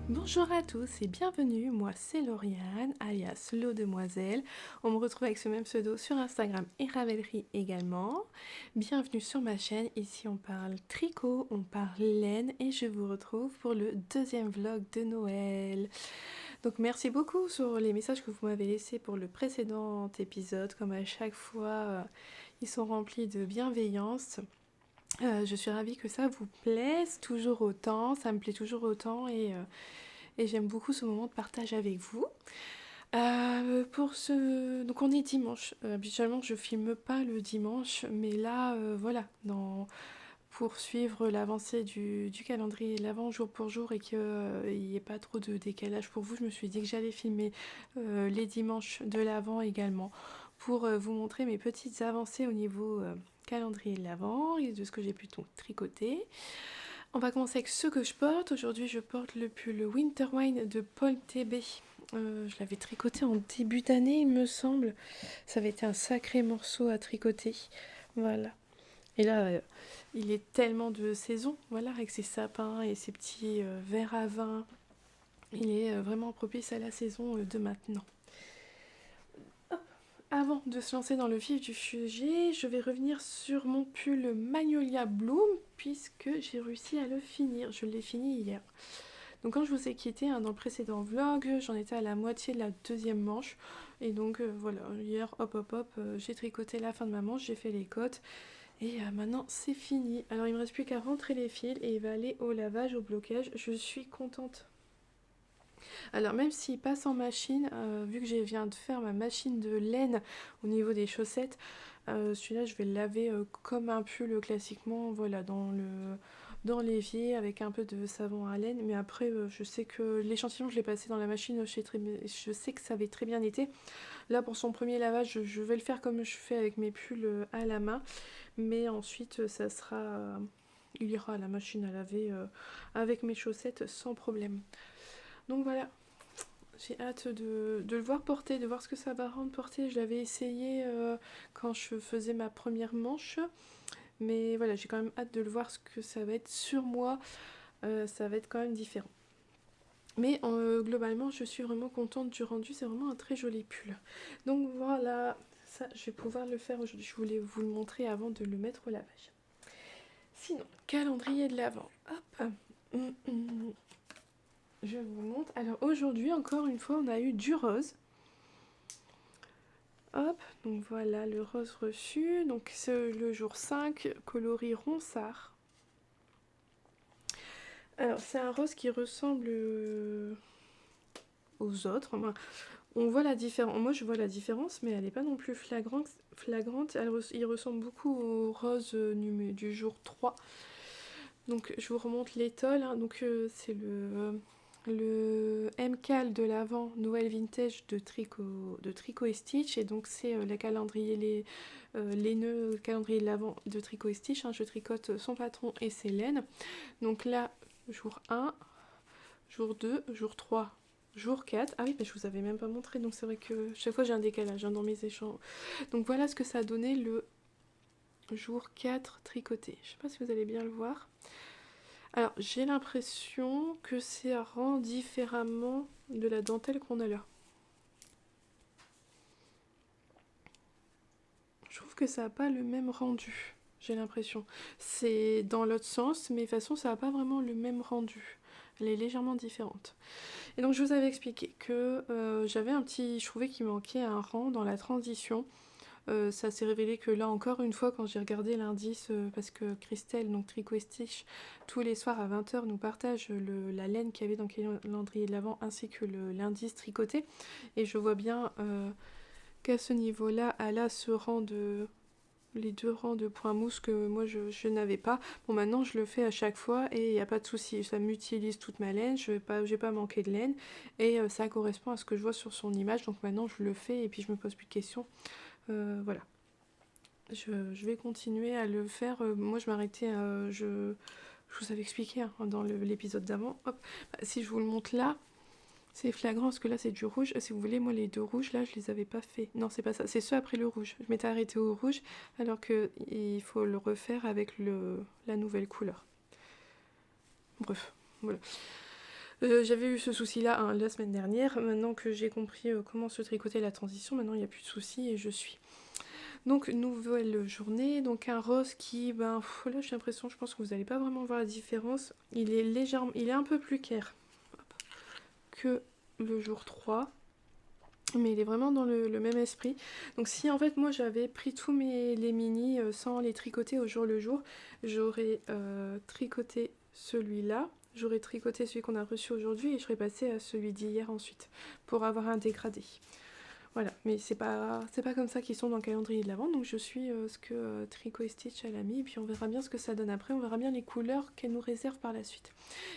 Bonjour à tous et bienvenue, moi c'est Lauriane, alias Lo Demoiselle. On me retrouve avec ce même pseudo sur Instagram et Ravelry également. Bienvenue sur ma chaîne, ici on parle tricot, on parle laine et je vous retrouve pour le deuxième vlog de Noël. Donc merci beaucoup sur les messages que vous m'avez laissés pour le précédent épisode, comme à chaque fois ils sont remplis de bienveillance. Je suis ravie que ça vous plaise toujours autant, ça me plaît toujours autant et j'aime beaucoup ce moment de partage avec vous. Donc on est dimanche. Habituellement je filme pas le dimanche, mais là voilà, pour suivre l'avancée du calendrier de l'Avent jour pour jour et qu'il n'y ait pas trop de décalage pour vous, je me suis dit que j'allais filmer les dimanches de l'Avent également pour vous montrer mes petites avancées au niveau calendrier de l'Avent et de ce que j'ai pu donc tricoter. On va commencer avec ce que je porte. Aujourd'hui, je porte le pull Winter Wine de Paul TB. Je l'avais tricoté en début d'année, il me semble. Ça avait été un sacré morceau à tricoter. Voilà. Et là, il est tellement de saison, voilà, avec ses sapins et ses petits verres à vin. Il est vraiment propice à la saison de maintenant. Avant de se lancer dans le vif du sujet, je vais revenir sur mon pull Magnolia Bloom puisque j'ai réussi à le finir. Je l'ai fini hier. Donc quand je vous ai quitté dans le précédent vlog, j'en étais à la moitié de la deuxième manche. Et donc voilà, hier, j'ai tricoté la fin de ma manche, j'ai fait les côtes. Et maintenant c'est fini. Alors il me reste plus qu'à rentrer les fils et il va aller au lavage, au blocage. Je suis contente. Alors même s'il passe en machine, vu que je viens de faire ma machine de laine au niveau des chaussettes, celui-là je vais le laver comme un pull classiquement, voilà, dans l'évier avec un peu de savon à laine. Mais après je sais que l'échantillon je l'ai passé dans la machine, je sais que ça avait très bien été. Là pour son premier lavage je vais le faire comme je fais avec mes pulls à la main. Mais ensuite ça sera... il ira à la machine à laver avec mes chaussettes sans problème. Donc voilà, j'ai hâte de le voir porter, de voir ce que ça va rendre porter. Je l'avais essayé quand je faisais ma première manche. Mais voilà, j'ai quand même hâte de le voir ce que ça va être sur moi. Ça va être quand même différent. Mais globalement, je suis vraiment contente du rendu. C'est vraiment un très joli pull. Donc voilà, ça, je vais pouvoir le faire aujourd'hui. Je voulais vous le montrer avant de le mettre au lavage. Sinon, calendrier de l'Avent. Hop. Je vous montre. Alors aujourd'hui, encore une fois, on a eu du rose. Hop, donc voilà le rose reçu. Donc c'est le jour 5, coloris ronsard. Alors c'est un rose qui ressemble aux autres. Enfin, on voit la différence. Moi je vois la différence, mais elle n'est pas non plus flagrante. Il ressemble beaucoup au rose du jour 3. Donc je vous remonte l'étole. Donc c'est le MCAL de l'Avent Noël Vintage de Tricot et Stitch. Et donc c'est les nœuds calendrier de l'Avent de Tricot et Stitch. Je tricote son patron et ses laines. Donc là, jour 1, jour 2, jour 3, jour 4. Ah oui, mais je vous avais même pas montré, donc c'est vrai que chaque fois j'ai un décalage dans mes échanges. Donc voilà ce que ça a donné le jour 4 tricoté. Je sais pas si vous allez bien le voir. Alors j'ai l'impression que c'est rend différemment de la dentelle qu'on a là. Je trouve que ça n'a pas le même rendu, j'ai l'impression. C'est dans l'autre sens, mais de toute façon ça n'a pas vraiment le même rendu. Elle est légèrement différente. Et donc je vous avais expliqué que je trouvais qu'il manquait un rang dans la transition. Ça s'est révélé que là encore une fois quand j'ai regardé l'indice, parce que Christelle, donc Tricot et Stitch, tous les soirs à 20h nous partage la laine qu'il y avait dans le calendrier de l'Avent ainsi que l'indice tricoté. Et je vois bien qu'à ce niveau-là, elle a les deux rangs de points mousse que moi je n'avais pas. Bon, maintenant je le fais à chaque fois et il n'y a pas de souci, ça m'utilise toute ma laine, je n'ai pas manqué de laine et ça correspond à ce que je vois sur son image, donc maintenant je le fais et puis je me pose plus de questions. Voilà. Je vais continuer à le faire. Moi je m'arrêtais, je vous avais expliqué dans l'épisode d'avant. Hop, bah, si je vous le montre là, c'est flagrant parce que là c'est du rouge. Si vous voulez, moi les deux rouges là je les avais pas fait. Non, c'est pas ça, c'est ceux après le rouge. Je m'étais arrêtée au rouge alors qu'il faut le refaire avec la nouvelle couleur. Bref, voilà. J'avais eu ce souci-là hein, la semaine dernière. Maintenant que j'ai compris comment se tricoter la transition, maintenant il n'y a plus de soucis et je suis. Donc nouvelle journée, donc un rose qui, là j'ai l'impression, je pense que vous n'allez pas vraiment voir la différence. Il est légèrement, il est un peu plus clair que le jour 3. Mais il est vraiment dans le même esprit. Donc si en fait moi j'avais pris tous les mini sans les tricoter au jour le jour, j'aurais tricoté celui-là, j'aurais tricoté celui qu'on a reçu aujourd'hui et je serais passée à celui d'hier ensuite pour avoir un dégradé. Voilà, mais c'est pas comme ça qu'ils sont dans le calendrier de l'Avent, donc je suis ce que Tricot et Stitch elle a mis, et puis on verra bien ce que ça donne après, on verra bien les couleurs qu'elle nous réserve par la suite.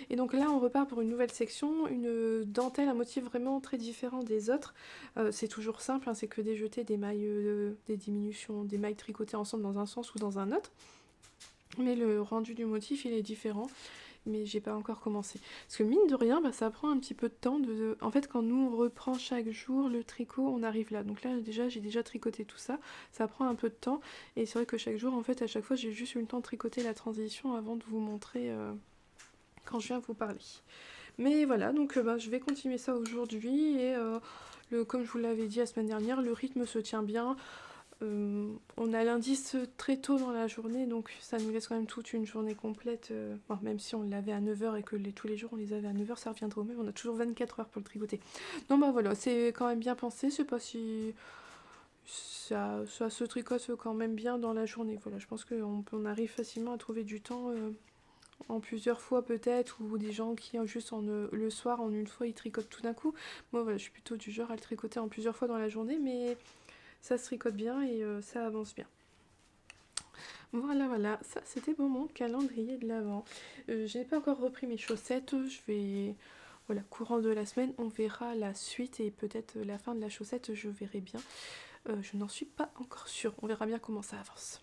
Et donc là on repart pour une nouvelle section, une dentelle, un motif vraiment très différent des autres. C'est toujours simple, hein, c'est que des jetés, des mailles, des diminutions, des mailles tricotées ensemble dans un sens ou dans un autre. Mais le rendu du motif il est différent. Mais j'ai pas encore commencé. Parce que mine de rien, ça prend un petit peu de temps. En fait, quand nous on reprend chaque jour le tricot, on arrive là. Donc là, j'ai déjà tricoté tout ça. Ça prend un peu de temps. Et c'est vrai que chaque jour, en fait, à chaque fois, j'ai juste eu le temps de tricoter la transition avant de vous montrer quand je viens vous parler. Mais voilà, donc je vais continuer ça aujourd'hui. Et comme je vous l'avais dit la semaine dernière, le rythme se tient bien. On a l'indice très tôt dans la journée, donc ça nous laisse quand même toute une journée complète. Même si on l'avait à 9 h et que tous les jours on les avait à 9 h, ça reviendrait au même. On a toujours 24 h pour le tricoter. Donc voilà, c'est quand même bien pensé. Je sais pas si ça se tricote quand même bien dans la journée. Voilà, je pense qu'on arrive facilement à trouver du temps en plusieurs fois peut-être, ou des gens qui juste le soir en une fois ils tricotent tout d'un coup. Moi voilà, je suis plutôt du genre à le tricoter en plusieurs fois dans la journée, mais ça se tricote bien et ça avance bien. Voilà, ça c'était pour mon calendrier de l'Avent. Je n'ai pas encore repris mes chaussettes, je vais... Voilà, courant de la semaine, on verra la suite et peut-être la fin de la chaussette, je verrai bien. Je n'en suis pas encore sûre, on verra bien comment ça avance.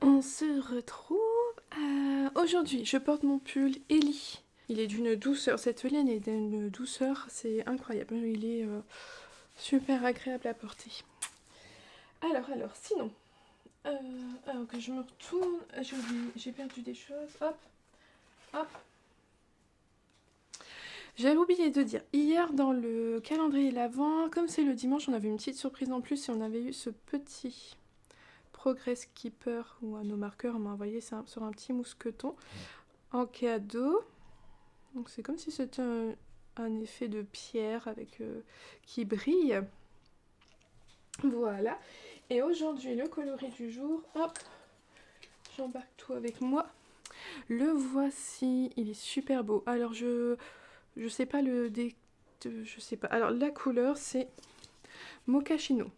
On se retrouve aujourd'hui. Je porte mon pull Ellie. Il est d'une douceur, cette laine est d'une douceur, c'est incroyable. Il est super agréable à porter. Alors, sinon, alors que je me retourne, j'ai perdu des choses. Hop. J'avais oublié de dire, hier dans le calendrier de l'Avent, comme c'est le dimanche, on avait une petite surprise en plus et on avait eu ce petit Progress Keeper ou un marqueur, on m'a envoyé ça sur un petit mousqueton en cadeau. Donc c'est comme si c'était un effet de pierre avec qui brille. Voilà. Et aujourd'hui, le coloris du jour, hop, j'embarque tout avec moi. Le voici, il est super beau. Alors je sais pas je sais pas. Alors la couleur c'est Mochaccino.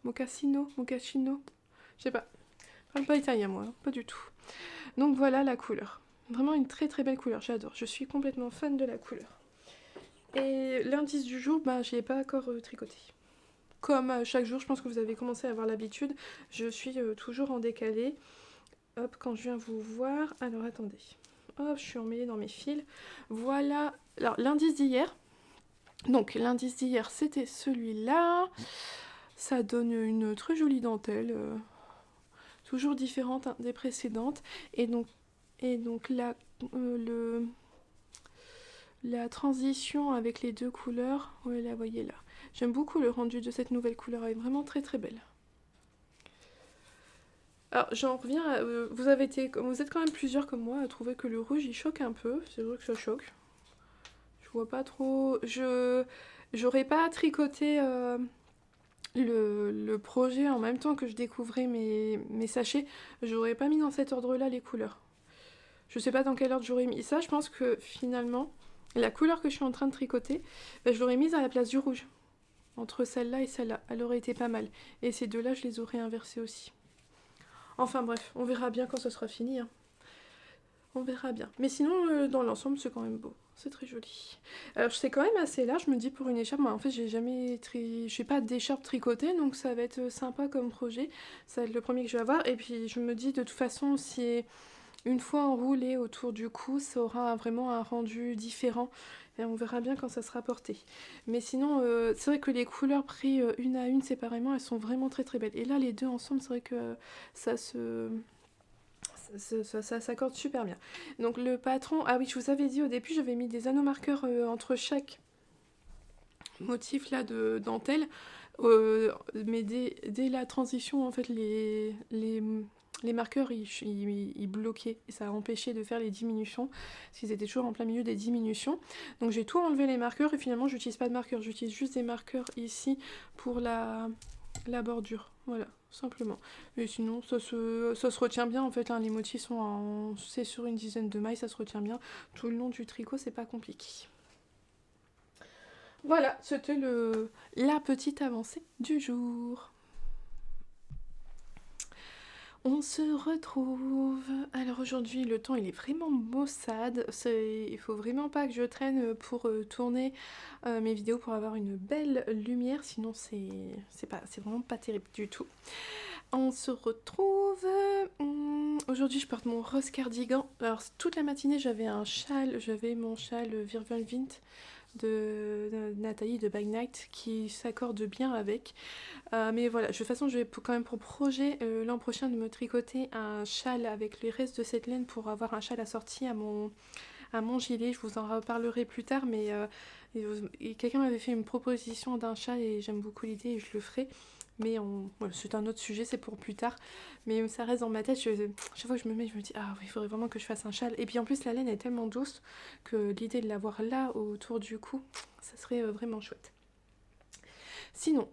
Mochaccino, je sais pas. Je parle pas italien moi, pas du tout. Donc voilà la couleur. Vraiment une très très belle couleur, j'adore. Je suis complètement fan de la couleur. Et l'indice du jour, je l'ai pas encore tricoté. Comme chaque jour, je pense que vous avez commencé à avoir l'habitude, je suis toujours en décalé. Hop, quand je viens vous voir, alors attendez. Hop, je suis emmêlée dans mes fils. Voilà, alors l'indice d'hier. Donc l'indice d'hier, c'était celui-là. Ça donne une très jolie dentelle, toujours différente hein, des précédentes. Et donc, le, la transition avec les deux couleurs, ouais, la voyez là. J'aime beaucoup le rendu de cette nouvelle couleur, elle est vraiment très très belle. Alors j'en reviens à, vous êtes quand même plusieurs comme moi à trouver que le rouge il choque un peu, c'est vrai que ça choque. Je vois pas trop, j'aurais pas tricoté le projet en même temps que je découvrais mes sachets, j'aurais pas mis dans cet ordre-là les couleurs. Je sais pas dans quel ordre j'aurais mis ça, je pense que finalement, la couleur que je suis en train de tricoter, bah, je l'aurais mise à la place du rouge. Entre celle-là et celle-là, elle aurait été pas mal. Et ces deux-là, je les aurais inversées aussi. Enfin bref, on verra bien quand ce sera fini. Hein. On verra bien. Mais sinon, dans l'ensemble, c'est quand même beau. C'est très joli. Alors, c'est quand même assez large, je me dis, pour une écharpe. Moi, en fait, j'ai pas d'écharpe tricotée, donc ça va être sympa comme projet. Ça va être le premier que je vais avoir. Et puis, je me dis, de toute façon, si une fois enroulé autour du cou, ça aura vraiment un rendu différent. Et on verra bien quand ça sera porté. Mais sinon, c'est vrai que les couleurs prises une à une séparément, elles sont vraiment très très belles. Et là, les deux ensemble, c'est vrai que ça se ça s'accorde super bien. Donc le patron, ah oui, je vous avais dit au début, j'avais mis des anneaux marqueurs entre chaque motif là de dentelle, mais dès la transition, en fait, les marqueurs ils bloquaient et ça a empêché de faire les diminutions parce qu'ils étaient toujours en plein milieu des diminutions. Donc j'ai tout enlevé les marqueurs et finalement j'utilise pas de marqueurs, j'utilise juste des marqueurs ici pour la bordure. Voilà, simplement. Et sinon ça se retient bien en fait, hein, les motifs c'est sur une dizaine de mailles, ça se retient bien. Tout le long du tricot, c'est pas compliqué. Voilà, c'était la petite avancée du jour. On se retrouve. Alors aujourd'hui, le temps il est vraiment maussade. Il faut vraiment pas que je traîne pour tourner mes vidéos pour avoir une belle lumière, sinon c'est vraiment pas terrible du tout. On se retrouve. Aujourd'hui, je porte mon rose cardigan. Alors toute la matinée, j'avais mon châle Virvelvint de Nathalie de By Night qui s'accorde bien avec. Mais voilà, de toute façon, je vais quand même pour projet l'an prochain de me tricoter un châle avec les restes de cette laine pour avoir un châle assorti à mon gilet. Je vous en reparlerai plus tard, mais quelqu'un m'avait fait une proposition d'un châle et j'aime beaucoup l'idée et je le ferai. Mais voilà, c'est un autre sujet, c'est pour plus tard. Mais ça reste dans ma tête. Chaque fois que je me dis, ah oui, il faudrait vraiment que je fasse un châle. Et puis en plus, la laine est tellement douce que l'idée de l'avoir là, autour du cou, ça serait vraiment chouette. Sinon,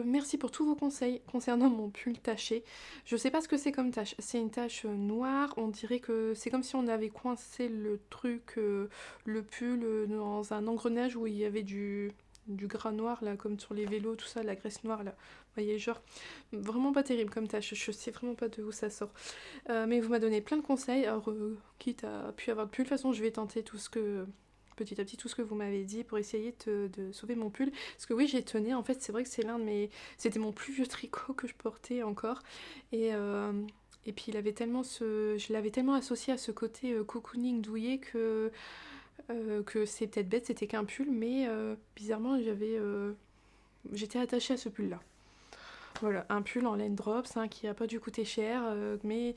merci pour tous vos conseils concernant mon pull taché. Je sais pas ce que c'est comme tache. C'est une tache noire. On dirait que c'est comme si on avait coincé le truc, le pull, dans un engrenage où il y avait du gras noir, là, comme sur les vélos, tout ça, la graisse noire, là. Vous voyez, genre, vraiment pas terrible comme tâche. Je sais vraiment pas de où ça sort. Mais vous m'avez donné plein de conseils. Alors, quitte à pu avoir de pull, de toute façon, je vais tenter petit à petit tout ce que vous m'avez dit pour essayer de sauver mon pull. Parce que oui, j'ai tenu, en fait, c'est vrai que c'était mon plus vieux tricot que je portais encore. Et puis je l'avais tellement associé à ce côté cocooning douillet que c'est peut-être bête, c'était qu'un pull, mais bizarrement, j'étais attachée à ce pull-là. Voilà, un pull en laine drops hein, qui a pas dû coûter cher, mais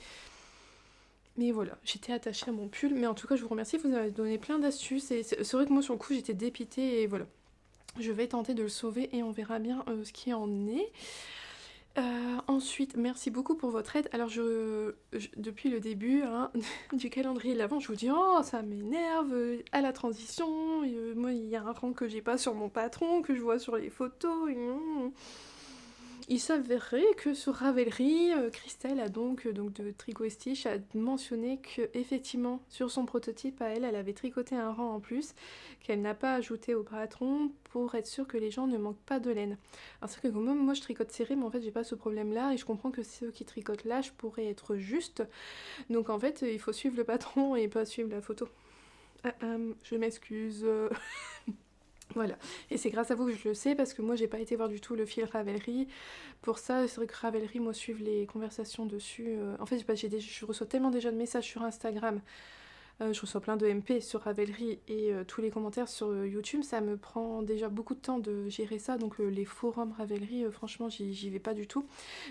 voilà, j'étais attachée à mon pull. Mais en tout cas, je vous remercie, vous avez donné plein d'astuces. Et c'est vrai que moi, sur le coup, j'étais dépitée. Et voilà, je vais tenter de le sauver et on verra bien ce qui en est. Ensuite, merci beaucoup pour votre aide. Alors, depuis le début hein, du calendrier de l'Avent, je vous dis oh, ça m'énerve à la transition. Moi, il y a un rang que j'ai pas sur mon patron, que je vois sur les photos. Il s'avérait que sur Ravelry, Christelle a donc de Tricot Stitch a mentionné que effectivement sur son prototype à elle, elle avait tricoté un rang en plus qu'elle n'a pas ajouté au patron pour être sûre que les gens ne manquent pas de laine. Alors c'est vrai que moi je tricote serré, mais en fait j'ai pas ce problème-là et je comprends que ceux qui tricotent lâche pourraient être justes. Donc en fait il faut suivre le patron et pas suivre la photo. Je m'excuse. Voilà, et c'est grâce à vous que je le sais parce que moi j'ai pas été voir du tout le fil Ravelry. Pour ça, c'est vrai que Ravelry, moi suivre les conversations dessus. En fait, je reçois tellement déjà de messages sur Instagram Je reçois plein de MP sur Ravelry et tous les commentaires sur YouTube, ça me prend déjà beaucoup de temps de gérer ça, donc les forums Ravelry, franchement, j'y vais pas du tout.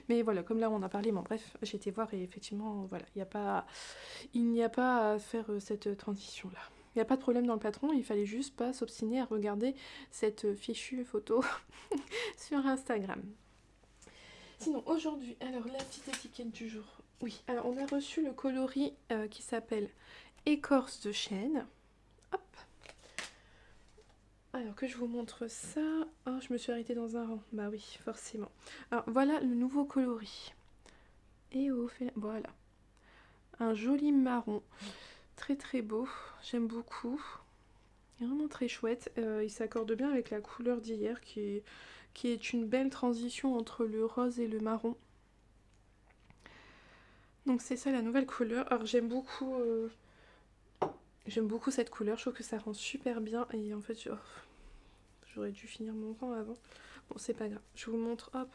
Mais voilà, comme là on a parlé, bon bref, j'ai été voir et effectivement, voilà, il n'y a pas à faire cette transition-là. Il n'y a pas de problème dans le patron, il fallait juste pas s'obstiner à regarder cette fichue photo sur Instagram. Sinon, aujourd'hui, alors la petite étiquette du jour. Oui, alors on a reçu le coloris qui s'appelle Écorce de chêne. Hop. Alors que je vous montre ça. Oh, je me suis arrêtée dans un rang. Bah oui, forcément. Alors voilà le nouveau coloris. Et voilà. Un joli marron. Très très beau. J'aime beaucoup. Il est vraiment très chouette. Il s'accorde bien avec la couleur d'hier qui est une belle transition entre le rose et le marron. Donc c'est ça la nouvelle couleur. Alors j'aime beaucoup cette couleur, je trouve que ça rend super bien et en fait j'aurais dû finir mon rang avant. Bon c'est pas grave, je vous montre, hop,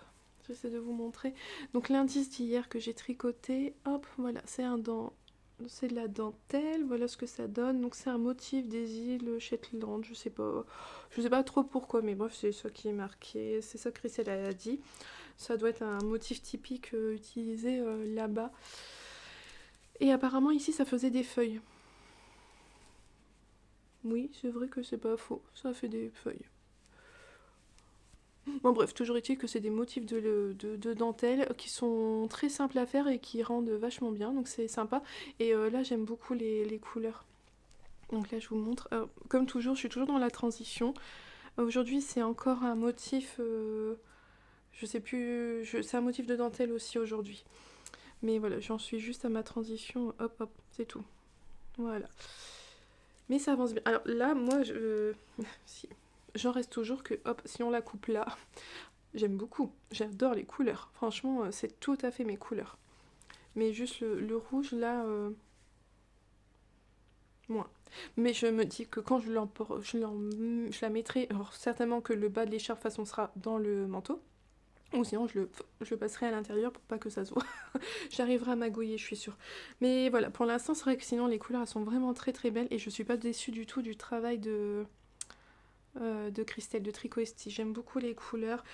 j'essaie de vous montrer. Donc l'indice d'hier que j'ai tricoté, hop, voilà, c'est de la dentelle, voilà ce que ça donne. Donc c'est un motif des îles Shetland, je sais pas trop pourquoi, mais bref c'est ça qui est marqué, c'est ça que Christelle a dit. Ça doit être un motif typique utilisé là-bas. Et apparemment ici ça faisait des feuilles. Oui, c'est vrai que c'est pas faux, ça fait des feuilles. Bon bref, toujours est-il que c'est des motifs de dentelle qui sont très simples à faire et qui rendent vachement bien, donc c'est sympa. Et là j'aime beaucoup les couleurs. Donc là je vous montre. Comme toujours, je suis toujours dans la transition. Aujourd'hui c'est encore un motif, je sais plus, c'est un motif de dentelle aussi aujourd'hui. Mais voilà, j'en suis juste à ma transition, hop hop, c'est tout. Voilà. Mais ça avance bien. Alors là, moi, si, j'en reste toujours que, hop, si on la coupe là, j'aime beaucoup. J'adore les couleurs. Franchement, c'est tout à fait mes couleurs. Mais juste le rouge, là, moins. Mais je me dis que quand je la mettrai, alors certainement que le bas de l'écharpe façon sera dans le manteau. Ou sinon, je le passerai à l'intérieur pour pas que ça se voit. J'arriverai à magouiller, je suis sûre. Mais voilà, pour l'instant, c'est vrai que sinon, les couleurs, elles sont vraiment très très belles. Et je suis pas déçue du tout du travail de Christelle, de Tricot Esti. J'aime beaucoup les couleurs.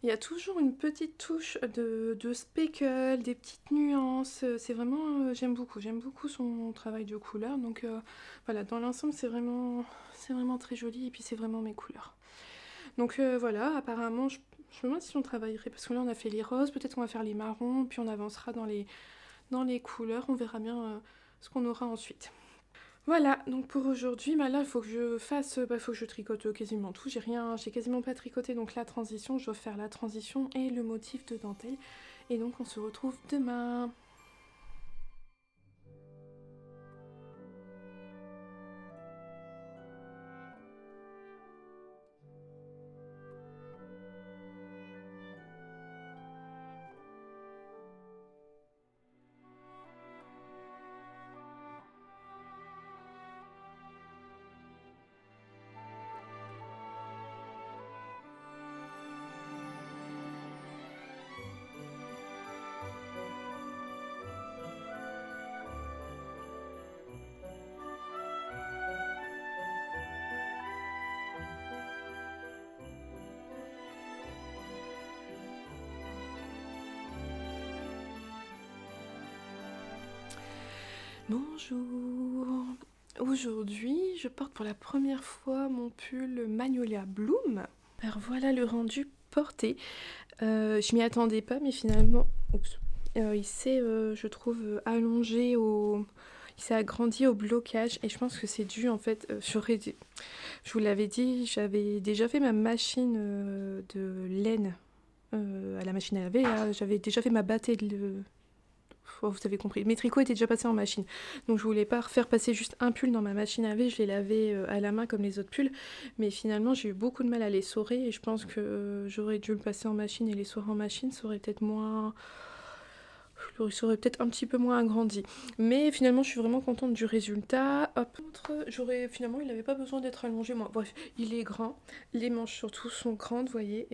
Il y a toujours une petite touche de speckle, des petites nuances. C'est vraiment, j'aime beaucoup son travail de couleurs. Donc voilà, dans l'ensemble, c'est vraiment très joli et puis c'est vraiment mes couleurs. Donc voilà, apparemment, je me demande si on travaillerait, parce que là on a fait les roses, peut-être qu'on va faire les marrons, puis on avancera dans les couleurs, on verra bien ce qu'on aura ensuite. Voilà, donc pour aujourd'hui, bah là il faut que je tricote quasiment tout. J'ai quasiment pas tricoté, donc la transition, je dois faire la transition et le motif de dentelle. Et donc on se retrouve demain. Bonjour. Aujourd'hui, je porte pour la première fois mon pull Magnolia Bloom. Alors voilà le rendu porté. Je m'y attendais pas, mais finalement, il s'est, je trouve, allongé il s'est agrandi au blocage et je pense que c'est dû en fait. Je vous l'avais dit, j'avais déjà fait ma machine de laine à la machine à laver. Là, j'avais déjà fait ma battée vous avez compris, mes tricots étaient déjà passés en machine. Donc je voulais pas refaire passer juste un pull dans ma machine à laver, je l'ai lavé à la main comme les autres pulls. Mais finalement j'ai eu beaucoup de mal à les sorer et je pense que j'aurais dû le passer en machine et les sorer en machine, ça aurait peut-être moins... Ça aurait peut-être un petit peu moins agrandi. Mais finalement je suis vraiment contente du résultat. Hop, finalement il n'avait pas besoin d'être allongé. Moi, bref, il est grand. Les manches surtout sont grandes, vous voyez.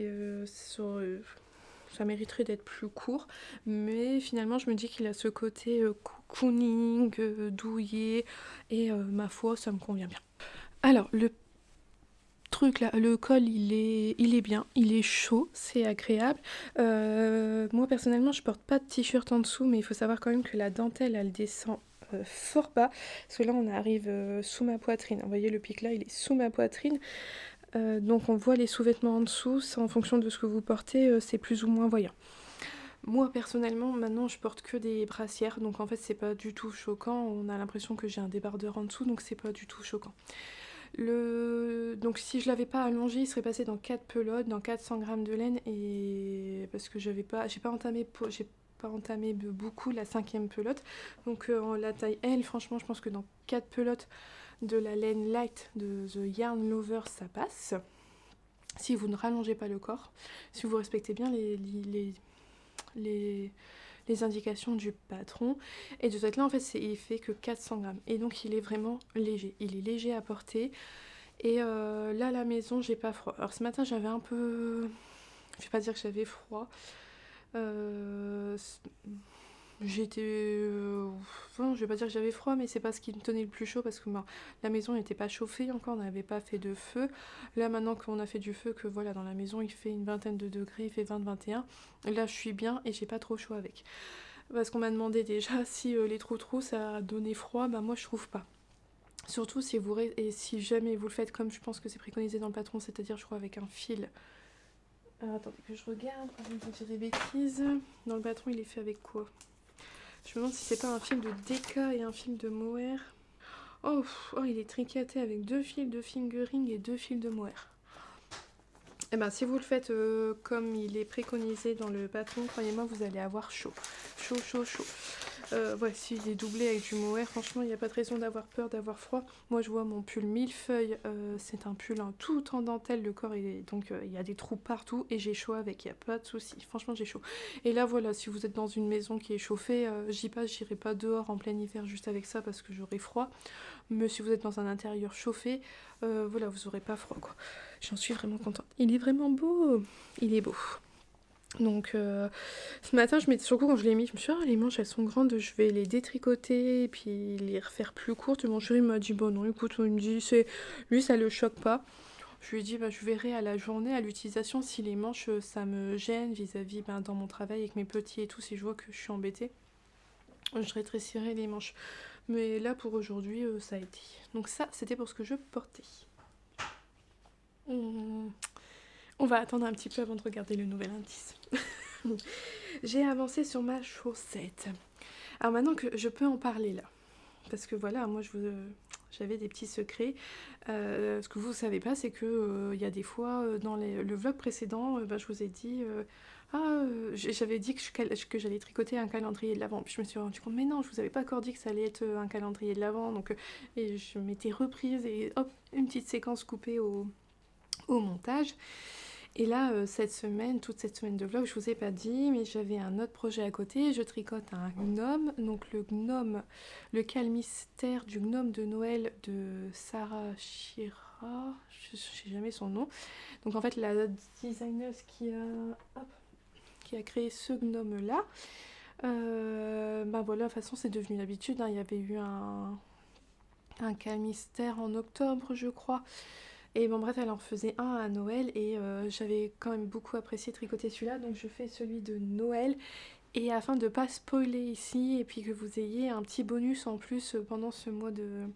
ça mériterait d'être plus court, mais finalement je me dis qu'il a ce côté cocooning, douillet, et ma foi ça me convient bien. Alors le truc là, le col il est bien, il est chaud, c'est agréable. Moi personnellement je porte pas de t-shirt en dessous, mais il faut savoir quand même que la dentelle elle descend fort bas, parce que là on arrive sous ma poitrine. Vous voyez le pic là il est sous ma poitrine. Donc on voit les sous-vêtements en dessous, c'est en fonction de ce que vous portez, c'est plus ou moins voyant. Moi personnellement maintenant je porte que des brassières, donc en fait c'est pas du tout choquant, on a l'impression que j'ai un débardeur en dessous, donc c'est pas du tout choquant. Donc si je l'avais pas allongé, il serait passé dans 4 pelotes, dans 400 grammes de laine, et parce que j'ai pas entamé beaucoup la 5e pelote, donc la taille L, franchement je pense que dans 4 pelotes de la laine light de The Yarn Lover ça passe, si vous ne rallongez pas le corps, si vous respectez bien les indications du patron. Et de cette là en fait il fait que 400 grammes, et donc il est vraiment léger, il est léger à porter. Et là à la maison j'ai pas froid. Alors ce matin j'avais un peu, je vais pas dire que j'avais froid, euh, j'étais enfin, je vais pas dire que j'avais froid, mais c'est pas ce qui me tenait le plus chaud, parce que la maison n'était pas chauffée encore, on n'avait pas fait de feu. Là maintenant qu'on a fait du feu, que voilà dans la maison il fait une vingtaine de degrés, il fait 20-21, là je suis bien et j'ai pas trop chaud avec. Parce qu'on m'a demandé déjà si les trous ça donnait froid, bah moi je trouve pas. Surtout si et si jamais vous le faites comme je pense que c'est préconisé dans le patron, c'est-à-dire je crois avec un fil. Attendez que je regarde, pour ne pas dire des bêtises. Dans le patron il est fait avec quoi? Je me demande si c'est pas un fil de Deka et un fil de mohair. Oh, il est tricoté avec 2 fils de fingering et 2 fils de mohair. Eh ben, si vous le faites comme il est préconisé dans le patron, croyez-moi, vous allez avoir chaud. Chaud, chaud, chaud. Ouais, s'il est doublé avec du mohair, franchement, il n'y a pas de raison d'avoir peur d'avoir froid. Moi, je vois mon pull millefeuille, c'est un pull tout en dentelle, le corps, donc il y a des trous partout, et j'ai chaud avec, il n'y a pas de souci. Franchement, j'ai chaud. Et là, voilà, si vous êtes dans une maison qui est chauffée, j'irai pas dehors en plein hiver juste avec ça, parce que j'aurai froid. Mais si vous êtes dans un intérieur chauffé, voilà, vous aurez pas froid, quoi. J'en suis vraiment contente. Il est vraiment beau. Il est beau. Donc ce matin, surtout quand je l'ai mis, je me suis dit, les manches elles sont grandes, je vais les détricoter et puis les refaire plus courtes. Et mon chéri m'a dit, bon non, écoute, il me dit, lui ça le choque pas. Je lui ai dit, je verrai à la journée, à l'utilisation, si les manches ça me gêne vis-à-vis dans mon travail avec mes petits et tout, si je vois que je suis embêtée, je rétrécirai les manches. Mais là pour aujourd'hui, ça a été. Donc ça, c'était pour ce que je portais. On va attendre un petit peu avant de regarder le nouvel indice. J'ai avancé sur ma chaussette. Alors maintenant que je peux en parler là, parce que voilà, moi j'avais des petits secrets. Ce que vous ne savez pas, c'est que il y a des fois, dans le vlog précédent, je vous ai dit... j'avais dit que j'allais tricoter un calendrier de l'Avent. Puis je me suis rendu compte, mais non, je vous avais pas encore dit que ça allait être un calendrier de l'Avent. Donc, et je m'étais reprise et hop, une petite séquence coupée au montage. Et là, toute cette semaine de vlog, je vous ai pas dit, mais j'avais un autre projet à côté. Je tricote un gnome, donc le calmistère du gnome de Noël de Sarah Shira, je sais jamais son nom. Donc en fait, la designer qui a créé ce gnome-là, voilà, de toute façon, c'est devenu l'habitude. Il y avait eu un calmistère en octobre, je crois. Et bon bref, elle en faisait un à Noël et j'avais quand même beaucoup apprécié tricoter celui-là, donc je fais celui de Noël. Et afin de pas spoiler ici et puis que vous ayez un petit bonus en plus pendant ce mois de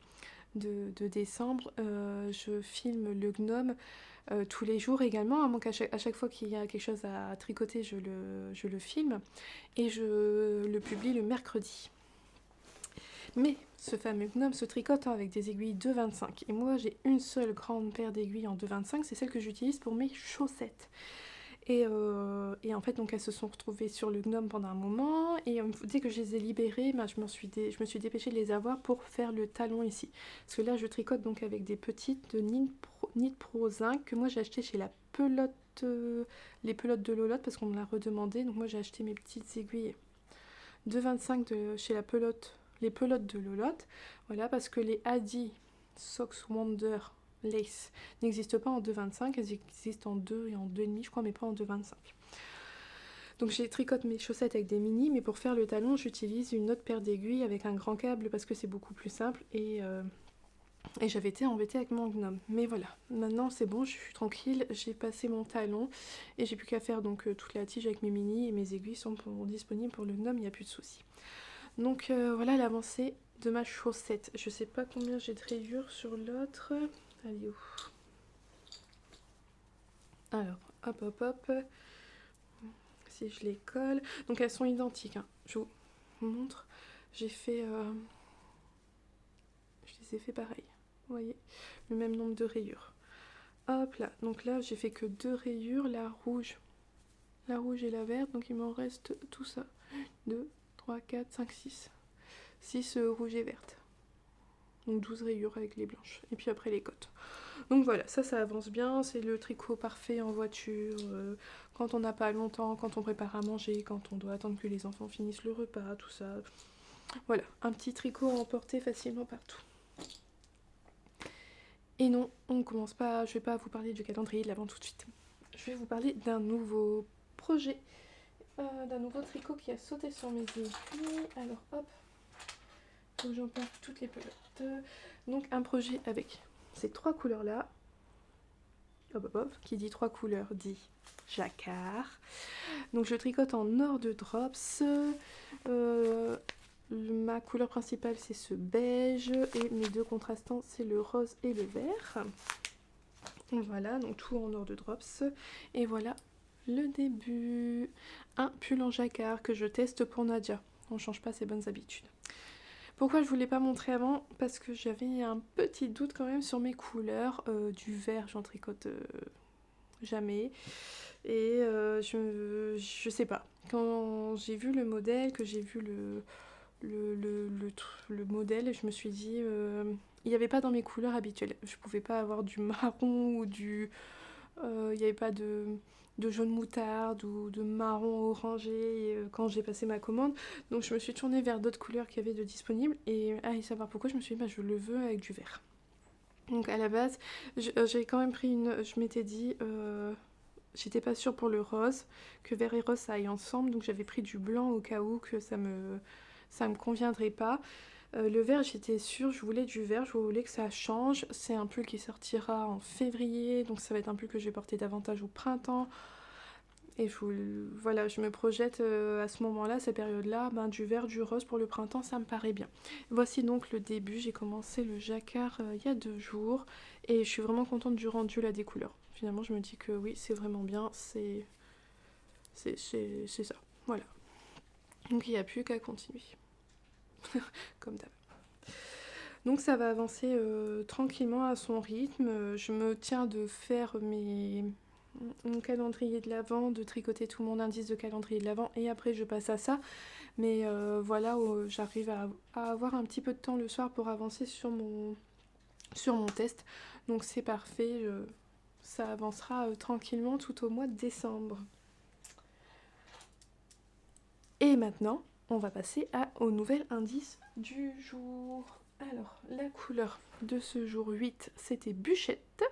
décembre, je filme le gnome tous les jours également, à chaque fois qu'il y a quelque chose à tricoter, je le filme et je le publie le mercredi. Mais ce fameux gnome se tricote avec des aiguilles 2,25. Et moi, j'ai une seule grande paire d'aiguilles en 2,25. C'est celle que j'utilise pour mes chaussettes. Et en fait, donc, elles se sont retrouvées sur le gnome pendant un moment. Et dès que je les ai libérées, je me suis dépêchée de les avoir pour faire le talon ici. Parce que là, je tricote donc avec des petites de Knit Pro Zinc que moi, j'ai acheté chez la pelote, les pelotes de Lolotte, parce qu'on me l'a redemandé. Donc moi, j'ai acheté mes petites aiguilles 2,25 chez les pelotes de Lolotte, voilà, parce que les Adi Socks Wonder Lace n'existent pas en 2,25, elles existent en 2 et en 2,5 je crois, mais pas en 2,25. Donc j'ai tricoté mes chaussettes avec des mini, mais pour faire le talon, j'utilise une autre paire d'aiguilles avec un grand câble parce que c'est beaucoup plus simple et j'avais été embêtée avec mon gnome. Mais voilà, maintenant c'est bon, je suis tranquille, j'ai passé mon talon et j'ai plus qu'à faire donc toute la tige avec mes mini et mes aiguilles sont disponibles pour le gnome, il n'y a plus de soucis. Donc voilà l'avancée de ma chaussette. Je sais pas combien j'ai de rayures sur l'autre. Allez, où? Alors, hop, hop, hop. Si je les colle. Donc elles sont identiques, hein. Je vous montre. J'ai fait... je les ai fait pareil. Vous voyez, le même nombre de rayures. Hop là. Donc là, j'ai fait que 2 rayures. La rouge et la verte. Donc il m'en reste tout ça. 2, 3, 4, 5, 6. 6 rouges et vertes. Donc 12 rayures avec les blanches. Et puis après les côtes. Donc voilà, ça avance bien. C'est le tricot parfait en voiture. Quand on n'a pas longtemps, quand on prépare à manger, quand on doit attendre que les enfants finissent le repas, tout ça. Voilà, un petit tricot à emporter facilement partout. Et non, on commence pas, je vais pas vous parler du calendrier de l'Avent tout de suite. Je vais vous parler d'un nouveau projet, d'un nouveau tricot qui a sauté sur mes aiguilles. Alors hop, faut que j'en perds toutes les pelotes. Donc un projet avec ces 3 couleurs là. Hop hop hop, qui dit 3 couleurs dit jacquard. Donc je tricote en or de drops. Ma couleur principale c'est ce beige et mes 2 contrastants c'est le rose et le vert. Voilà, donc tout en or de drops. Et voilà le début. Un pull en jacquard que je teste pour Nadia. On change pas ses bonnes habitudes. Pourquoi je ne vous l'ai pas montré avant? Parce que j'avais un petit doute quand même sur mes couleurs. Du vert j'en tricote jamais. Et je sais pas. Quand j'ai vu le modèle, que j'ai vu le modèle, je me suis dit il n'y avait pas dans mes couleurs habituelles. Je pouvais pas avoir du marron ou du... il n'y avait pas de jaune moutarde ou de marron orangé quand j'ai passé ma commande. Donc je me suis tournée vers d'autres couleurs qu'il y avait de disponibles. Et allez savoir pourquoi, je me suis dit je le veux avec du vert. Donc à la base, j'ai quand même pris une... Je m'étais dit... j'étais pas sûre pour le rose, que vert et rose ça aille ensemble. Donc j'avais pris du blanc au cas où que ça me conviendrait pas. Le vert, j'étais sûre, je voulais du vert, je voulais que ça change. C'est un pull qui sortira en février, donc ça va être un pull que je vais porter davantage au printemps. Et voilà, je me projette à ce moment-là, cette période-là, du vert, du rose pour le printemps, ça me paraît bien. Voici donc le début, j'ai commencé le jacquard il y a 2 jours, et je suis vraiment contente du rendu là des couleurs. Finalement, je me dis que oui, c'est vraiment bien, c'est ça, voilà. Donc il n'y a plus qu'à continuer. Comme d'hab. Donc ça va avancer tranquillement à son rythme. Je me tiens de faire mon calendrier de l'Avent, de tricoter tout mon indice de calendrier de l'Avent et après je passe à ça. Mais voilà, j'arrive à avoir un petit peu de temps le soir pour avancer sur mon test. Donc c'est parfait, ça avancera tranquillement tout au mois de décembre. Et maintenant, on va passer au nouvel indice du jour. Alors, la couleur de ce jour 8, c'était Bûchette.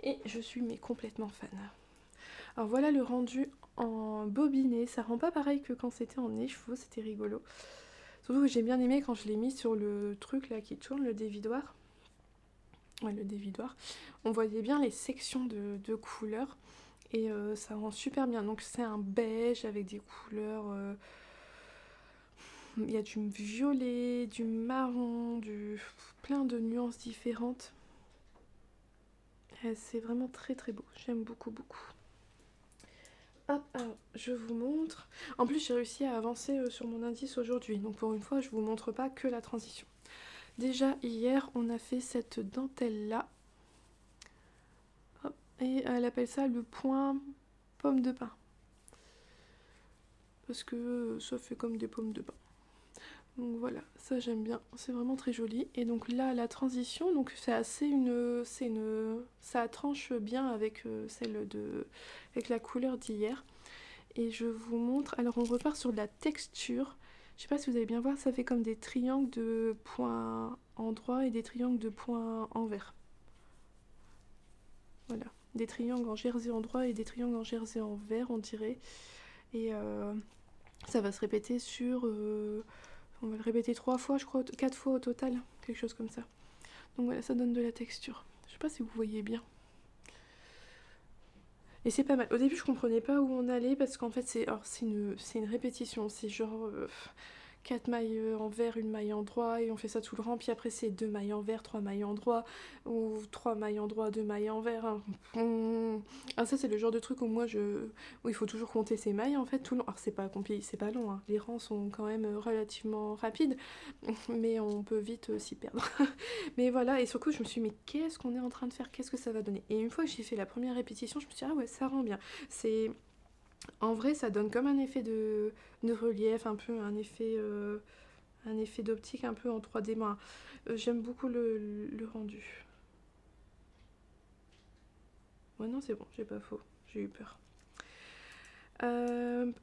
Et je suis complètement fan. Alors voilà le rendu en bobiné. Ça rend pas pareil que quand c'était en écheveau, c'était rigolo. Surtout que j'ai bien aimé quand je l'ai mis sur le truc là qui tourne, le dévidoir. Ouais, le dévidoir. On voyait bien les sections de couleurs. Et ça rend super bien. Donc c'est un beige avec des couleurs... il y a du violet, du marron, plein de nuances différentes. C'est vraiment très très beau. J'aime beaucoup beaucoup. Hop, alors je vous montre. En plus j'ai réussi à avancer sur mon indice aujourd'hui. Donc pour une fois je vous montre pas que la transition. Déjà hier on a fait cette dentelle là. Hop, et elle appelle ça le point pomme de pin. Parce que ça fait comme des pommes de pin. Donc voilà, ça j'aime bien, c'est vraiment très joli. Et donc là, la transition, donc c'est assez ça tranche bien avec avec la couleur d'hier. Et je vous montre, alors on repart sur de la texture. Je sais pas si vous allez bien voir, ça fait comme des triangles de points endroits et des triangles de points envers. Voilà, des triangles en jersey endroit et des triangles en jersey envers, on dirait. Et ça va se répéter on va le répéter 3 fois, je crois, 4 fois au total, quelque chose comme ça. Donc voilà, ça donne de la texture. Je sais pas si vous voyez bien. Et c'est pas mal. Au début, je comprenais pas où on allait parce qu'en fait, c'est une répétition. C'est genre 4 mailles en vert, une maille en droit, et on fait ça tout le rang. Puis après, c'est 2 mailles en vert, 3 mailles en droit, ou 3 mailles en droit, 2 mailles en vert. Ah, ça, c'est le genre de truc où il faut toujours compter ses mailles en fait tout le long. Alors, c'est pas compliqué, c'est pas long, hein. Les rangs sont quand même relativement rapides, mais on peut vite s'y perdre. Mais voilà, et sur le coup, je me suis dit, mais qu'est-ce qu'on est en train de faire? Qu'est-ce que ça va donner? Et une fois que j'ai fait la première répétition, je me suis dit, ah ouais, ça rend bien. C'est... En vrai, ça donne comme un effet de relief, un peu un effet d'optique un peu en 3D. Moi, j'aime beaucoup le rendu. Ouais, non, c'est bon, j'ai pas faux, j'ai eu peur.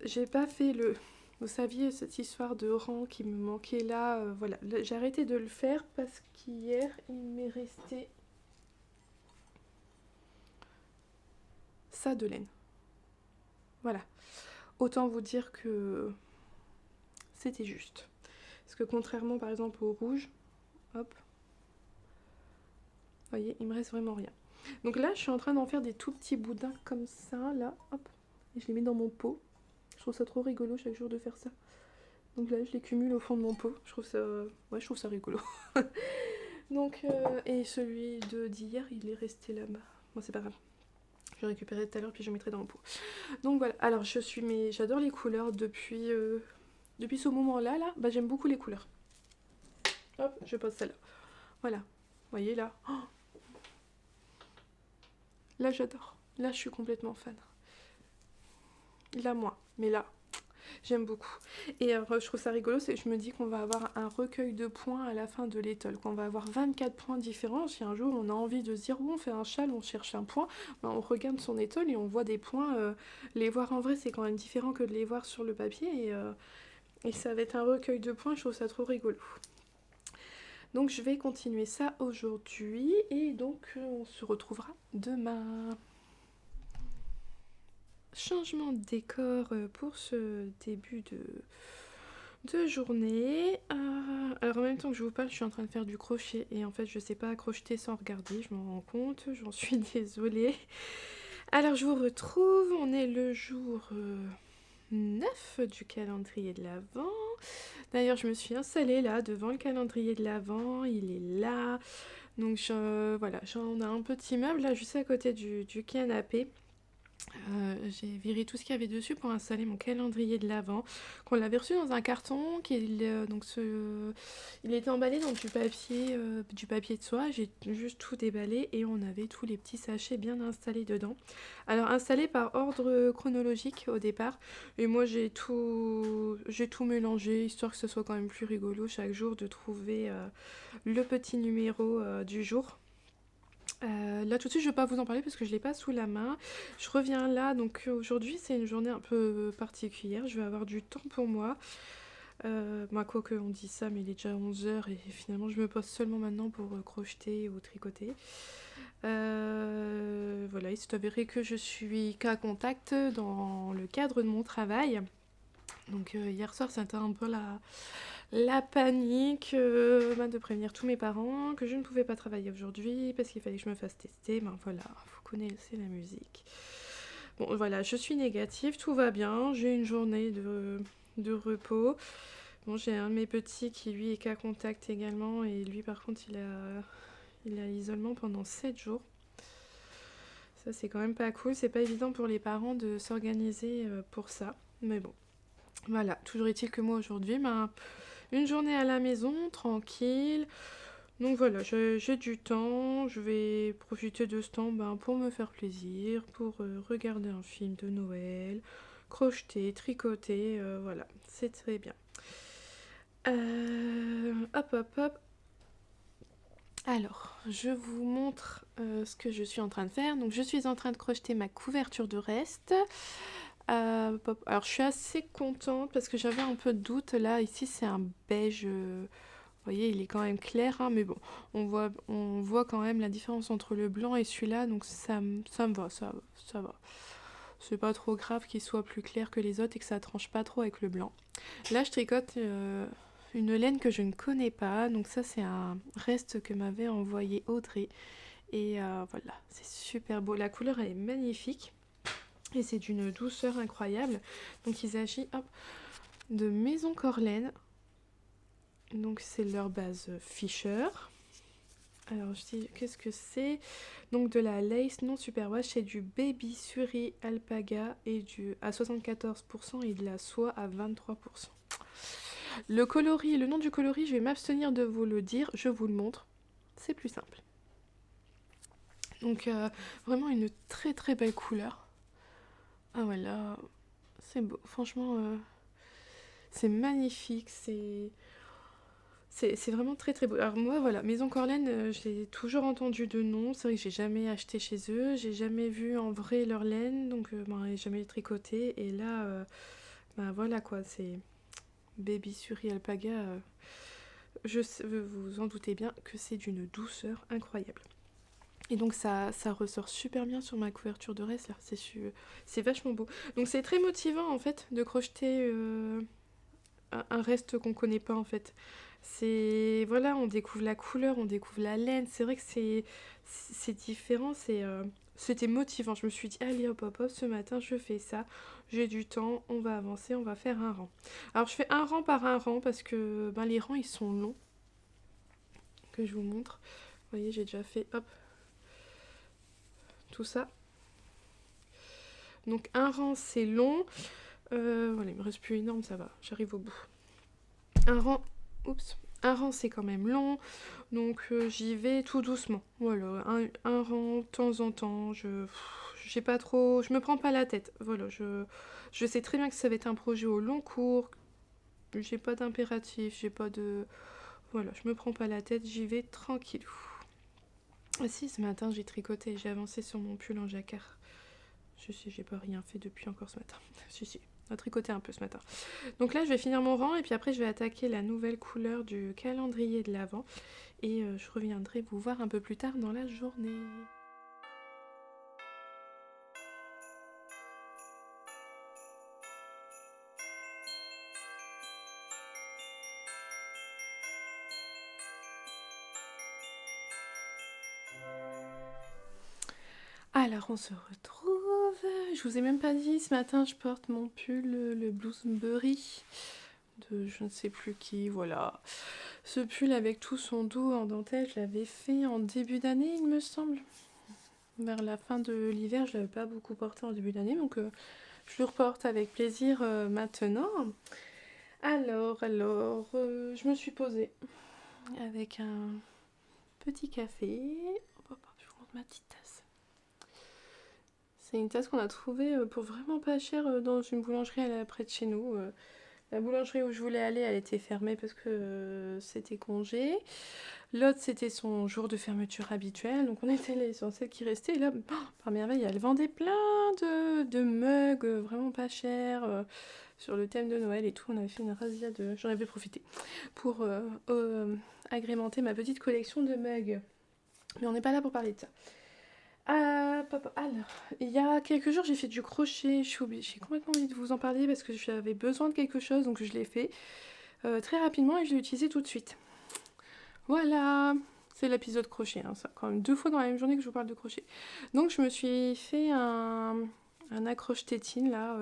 J'ai pas fait le... Vous saviez, cette histoire de rang qui me manquait là, voilà. J'ai arrêté de le faire parce qu'hier, il m'est resté ça de laine. Voilà. Autant vous dire que c'était juste. Parce que contrairement par exemple au rouge, hop, vous voyez, il me reste vraiment rien. Donc là, je suis en train d'en faire des tout petits boudins comme ça, là, hop, et je les mets dans mon pot. Je trouve ça trop rigolo chaque jour de faire ça. Donc là, je les cumule au fond de mon pot. Ouais, je trouve ça rigolo. Donc, et celui d'hier, il est resté là-bas. Bon, c'est pas grave. Je le récupérerai tout à l'heure, puis je le mettrai dans mon pot. Donc voilà, alors j'adore les couleurs depuis ce moment-là, bah, j'aime beaucoup les couleurs. Hop, je pose celle-là. Voilà, vous voyez là. Oh, là, j'adore. Là, je suis complètement fan. Là, moins, mais là, j'aime beaucoup. Et je trouve ça rigolo, c'est que je me dis qu'on va avoir un recueil de points à la fin de l'étole, qu'on va avoir 24 points différents. Si un jour on a envie de se dire, oh, on fait un châle, on cherche un point, ben, on regarde son étole et on voit des points. Les voir en vrai, c'est quand même différent que de les voir sur le papier. Et ça va être un recueil de points, je trouve ça trop rigolo. Donc je vais continuer ça aujourd'hui et donc on se retrouvera demain. Changement de décor pour ce début de journée. Alors en même temps que je vous parle, je suis en train de faire du crochet et en fait je sais pas crocheter sans regarder, je m'en rends compte, j'en suis désolée. Alors je vous retrouve, on est le jour 9 du calendrier de l'Avent. D'ailleurs, je me suis installée là devant le calendrier de l'Avent, il est là. Donc voilà, on a un petit meuble là juste à côté du canapé. J'ai viré tout ce qu'il y avait dessus pour installer mon calendrier de l'Avent, qu'on l'avait reçu dans un carton, il était emballé dans du papier de soie. J'ai juste tout déballé et on avait tous les petits sachets bien installés dedans. Alors installés par ordre chronologique au départ, et moi j'ai tout mélangé, histoire que ce soit quand même plus rigolo chaque jour de trouver le petit numéro du jour. Là tout de suite je ne vais pas vous en parler parce que je ne l'ai pas sous la main. Je reviens là, donc aujourd'hui c'est une journée un peu particulière, je vais avoir du temps pour moi. Quoi que on dit ça, mais il est déjà 11 h et finalement je me pose seulement maintenant pour crocheter ou tricoter. Voilà, il s'est avéré que je suis cas contact dans le cadre de mon travail. Donc hier soir c'était un peu la panique de prévenir tous mes parents que je ne pouvais pas travailler aujourd'hui parce qu'il fallait que je me fasse tester. Ben voilà, vous connaissez la musique. Bon voilà, je suis négative, tout va bien, j'ai une journée de repos. Bon, j'ai un de mes petits qui lui est cas contact également et lui par contre il a l'isolement pendant 7 jours. Ça c'est quand même pas cool, c'est pas évident pour les parents de s'organiser pour ça, mais bon. Voilà, toujours est-il que moi aujourd'hui, une journée à la maison, tranquille. Donc voilà, j'ai du temps, je vais profiter de ce temps pour me faire plaisir, pour regarder un film de Noël, crocheter, tricoter, voilà, c'est très bien. Hop. Alors, je vous montre ce que je suis en train de faire. Donc je suis en train de crocheter ma couverture de reste. Alors je suis assez contente parce que j'avais un peu de doute. Là, ici c'est un beige, vous voyez, il est quand même clair, hein, mais bon, on voit quand même la différence entre le blanc et celui-là, donc ça me va, ça va. c'est pas trop grave qu'il soit plus clair que les autres et que ça tranche pas trop avec le blanc. Là, je tricote une laine que je ne connais pas. Donc ça, c'est un reste que m'avait envoyé Audrey. Et voilà, c'est super beau. La couleur, elle est magnifique. Et c'est d'une douceur incroyable. Donc il s'agit de Maison Corlaine. Donc c'est leur base Fisher. Alors je dis, qu'est-ce que c'est? Donc de la lace non superwash, c'est du baby suri alpaga et à 74% et de la soie à 23%. Le nom du coloris, je vais m'abstenir de vous le dire, je vous le montre. C'est plus simple. Donc vraiment une très très belle couleur. Ah ouais, là, c'est beau. Franchement, c'est magnifique. C'est vraiment très très beau. Alors moi, voilà, Maison Corlaine, je l'ai toujours entendu de nom. C'est vrai que j'ai jamais acheté chez eux. J'ai jamais vu en vrai leur laine. Donc, j'ai jamais tricoté. Et là, voilà quoi, c'est Baby Suri Alpaga. Vous vous en doutez bien que c'est d'une douceur incroyable. Et donc ça ressort super bien sur ma couverture de reste là, c'est vachement beau. Donc c'est très motivant en fait de crocheter un reste qu'on connaît pas en fait. C'est voilà, on découvre la couleur, on découvre la laine. C'est vrai que c'est différent, c'était motivant. Je me suis dit allez hop hop hop, ce matin je fais ça, j'ai du temps, on va avancer, on va faire un rang. Alors je fais un rang par un rang parce que les rangs ils sont longs. Que je vous montre. Vous voyez, j'ai déjà fait hop tout ça. Donc un rang c'est long. Voilà, il me reste plus énorme, ça va, j'arrive au bout. Un rang c'est quand même long, donc j'y vais tout doucement. Voilà, un rang de temps en temps, je me prends pas la tête. Voilà, je sais très bien que ça va être un projet au long cours. J'ai pas d'impératif, j'ai pas de... Voilà, je me prends pas la tête, j'y vais tranquille. Ah si, ce matin j'ai tricoté, j'ai avancé sur mon pull en jacquard. J'ai pas rien fait depuis encore ce matin. Si, on a tricoté un peu ce matin. Donc là, je vais finir mon rang et puis après, je vais attaquer la nouvelle couleur du calendrier de l'Avent. Et je reviendrai vous voir un peu plus tard dans la journée. Alors, on se retrouve. Je vous ai même pas dit, ce matin, je porte mon pull, le Bloomsbury de je ne sais plus qui, voilà. Ce pull avec tout son dos en dentelle, je l'avais fait en début d'année, il me semble. Vers la fin de l'hiver, je l'avais pas beaucoup porté en début d'année, donc je le reporte avec plaisir maintenant. Alors, je me suis posée avec un petit café. Hop, je vous montre ma petite tasse. C'est une tasse qu'on a trouvée pour vraiment pas cher dans une boulangerie près de chez nous. La boulangerie où je voulais aller, elle était fermée parce que c'était congé. L'autre, c'était son jour de fermeture habituel. Donc on était allé sur celle qui restait. Et là, par merveille, elle vendait plein de mugs vraiment pas chers sur le thème de Noël et tout. On avait fait une razzia j'en avais profité pour agrémenter ma petite collection de mugs. Mais on n'est pas là pour parler de ça. Alors, il y a quelques jours, j'ai fait du crochet. J'ai complètement oublié de vous en parler parce que j'avais besoin de quelque chose, donc je l'ai fait très rapidement et je l'ai utilisé tout de suite. Voilà, c'est l'épisode crochet, hein, ça. Quand même 2 fois dans la même journée que je vous parle de crochet. Donc je me suis fait un accroche-tétine là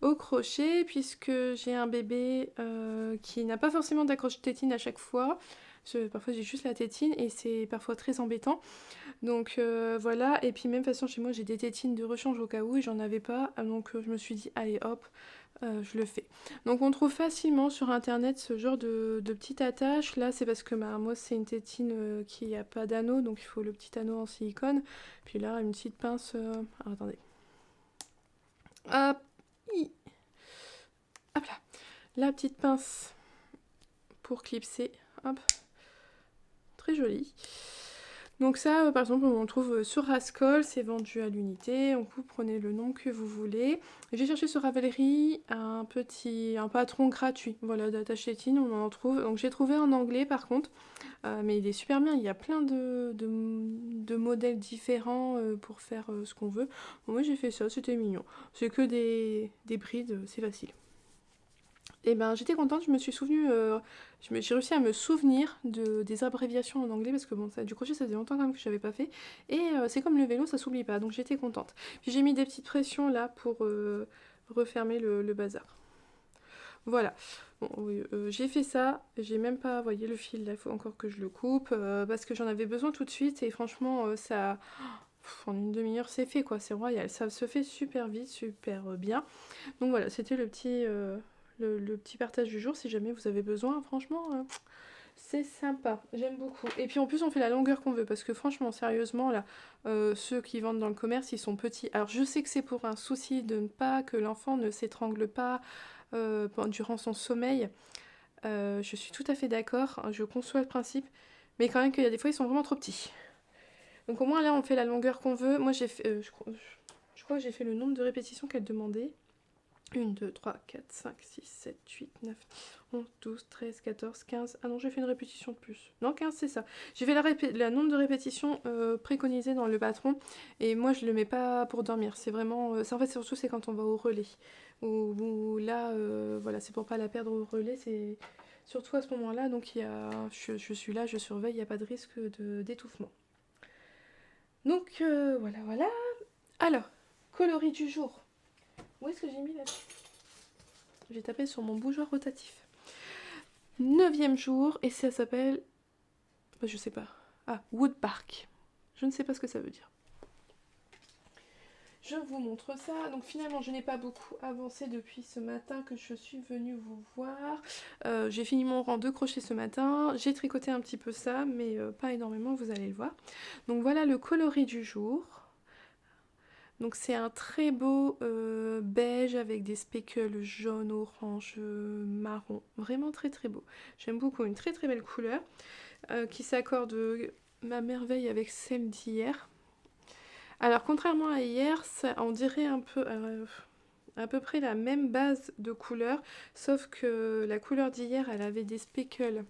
au crochet puisque j'ai un bébé qui n'a pas forcément d'accroche-tétine à chaque fois. Parfois j'ai juste la tétine et c'est parfois très embêtant. Donc voilà, et puis même façon chez moi j'ai des tétines de rechange au cas où et j'en avais pas. Donc je me suis dit allez hop, je le fais. Donc on trouve facilement sur internet ce genre de petites attaches. Là c'est parce que moi c'est une tétine qui a pas d'anneau, donc il faut le petit anneau en silicone. Puis là une petite pince. Alors, attendez. Hop, hop là. La petite pince pour clipser. Hop. Très jolie. Donc ça, par exemple, on le trouve sur Rascol, c'est vendu à l'unité, donc vous prenez le nom que vous voulez. J'ai cherché sur Ravelry un patron gratuit, voilà, d'attache tétine, on en trouve. Donc j'ai trouvé en anglais par contre, mais il est super bien, il y a plein de modèles différents pour faire ce qu'on veut. Bon, moi j'ai fait ça, c'était mignon. C'est que des brides, c'est facile. Et ben j'étais contente, je me suis souvenue, j'ai réussi à me souvenir des abréviations en anglais parce que bon, ça, du crochet ça faisait longtemps quand même que je n'avais pas fait. Et c'est comme le vélo, ça s'oublie pas, donc j'étais contente. Puis j'ai mis des petites pressions là pour refermer le bazar. Voilà, bon, oui, j'ai fait ça, j'ai même pas, vous voyez le fil là, il faut encore que je le coupe parce que j'en avais besoin tout de suite et franchement ça, en une demi-heure c'est fait quoi, c'est royal, ça se fait super vite, super bien. Donc voilà, c'était le petit partage du jour. Si jamais vous avez besoin, franchement, c'est sympa. J'aime beaucoup. Et puis en plus, on fait la longueur qu'on veut. Parce que franchement, sérieusement, là, ceux qui vendent dans le commerce, ils sont petits. Alors je sais que c'est pour un souci de ne pas que l'enfant ne s'étrangle pas durant son sommeil. Je suis tout à fait d'accord. Hein, je conçois le principe. Mais quand même qu'il y a des fois, ils sont vraiment trop petits. Donc au moins là, on fait la longueur qu'on veut. Moi, j'ai fait, je crois que j'ai fait le nombre de répétitions qu'elle demandait. 1, 2, 3, 4, 5, 6, 7, 8, 9, 11, 12, 13, 14, 15. Ah non, j'ai fait une répétition de plus. Non, 15, c'est ça. J'ai fait la nombre de répétitions préconisées dans le patron. Et moi, je le mets pas pour dormir. C'est vraiment. En fait, surtout, c'est quand on va au relais. Où là, voilà, c'est pour pas la perdre au relais. C'est surtout à ce moment-là. Donc, je suis là, je surveille. Il n'y a pas de risque d'étouffement. Donc, voilà, voilà. Alors, coloris du jour. Où est-ce que j'ai mis là? J'ai tapé sur mon bougeoir rotatif. 9e jour, et ça s'appelle... je sais pas. Ah, Woodbark. Je ne sais pas ce que ça veut dire. Je vous montre ça. Donc finalement, je n'ai pas beaucoup avancé depuis ce matin que je suis venue vous voir. J'ai fini mon rang de crochet ce matin. J'ai tricoté un petit peu ça, mais pas énormément, vous allez le voir. Donc voilà le coloris du jour. Donc c'est un très beau beige avec des speckles jaune, orange, marron. Vraiment très très beau. J'aime beaucoup, une très très belle couleur qui s'accorde à merveille avec celle d'hier. Alors contrairement à hier, on dirait un peu à peu près la même base de couleur, sauf que la couleur d'hier, elle avait des speckles.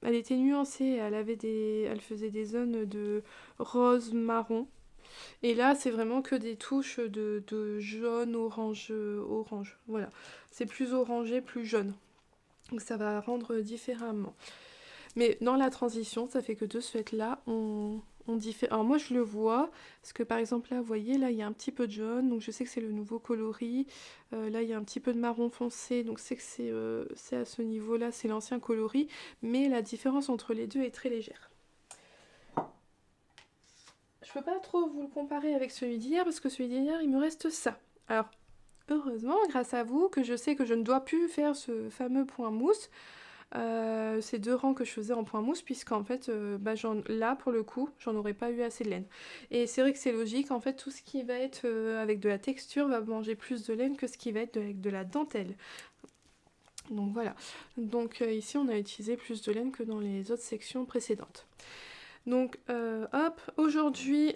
Elle était nuancée, elle faisait des zones de rose marron. Et là, c'est vraiment que des touches de jaune, orange, orange. Voilà. C'est plus orangé, plus jaune. Donc ça va rendre différemment. Mais dans la transition, ça fait que de ce fait-là, on diffère. Alors moi, je le vois, parce que par exemple, là, vous voyez, là, il y a un petit peu de jaune, donc je sais que c'est le nouveau coloris. Là, il y a un petit peu de marron foncé, donc c'est que c'est à ce niveau-là, c'est l'ancien coloris. Mais la différence entre les deux est très légère. Je peux pas trop vous le comparer avec celui d'hier parce que celui d'hier il me reste ça. Alors heureusement grâce à vous que je sais que je ne dois plus faire ce fameux point mousse, ces 2 rangs que je faisais en point mousse puisqu'en fait là pour le coup j'en aurais pas eu assez de laine. Et c'est vrai que c'est logique, en fait tout ce qui va être avec de la texture va manger plus de laine que ce qui va être avec de la dentelle. Donc voilà, donc ici on a utilisé plus de laine que dans les autres sections précédentes. Donc hop, aujourd'hui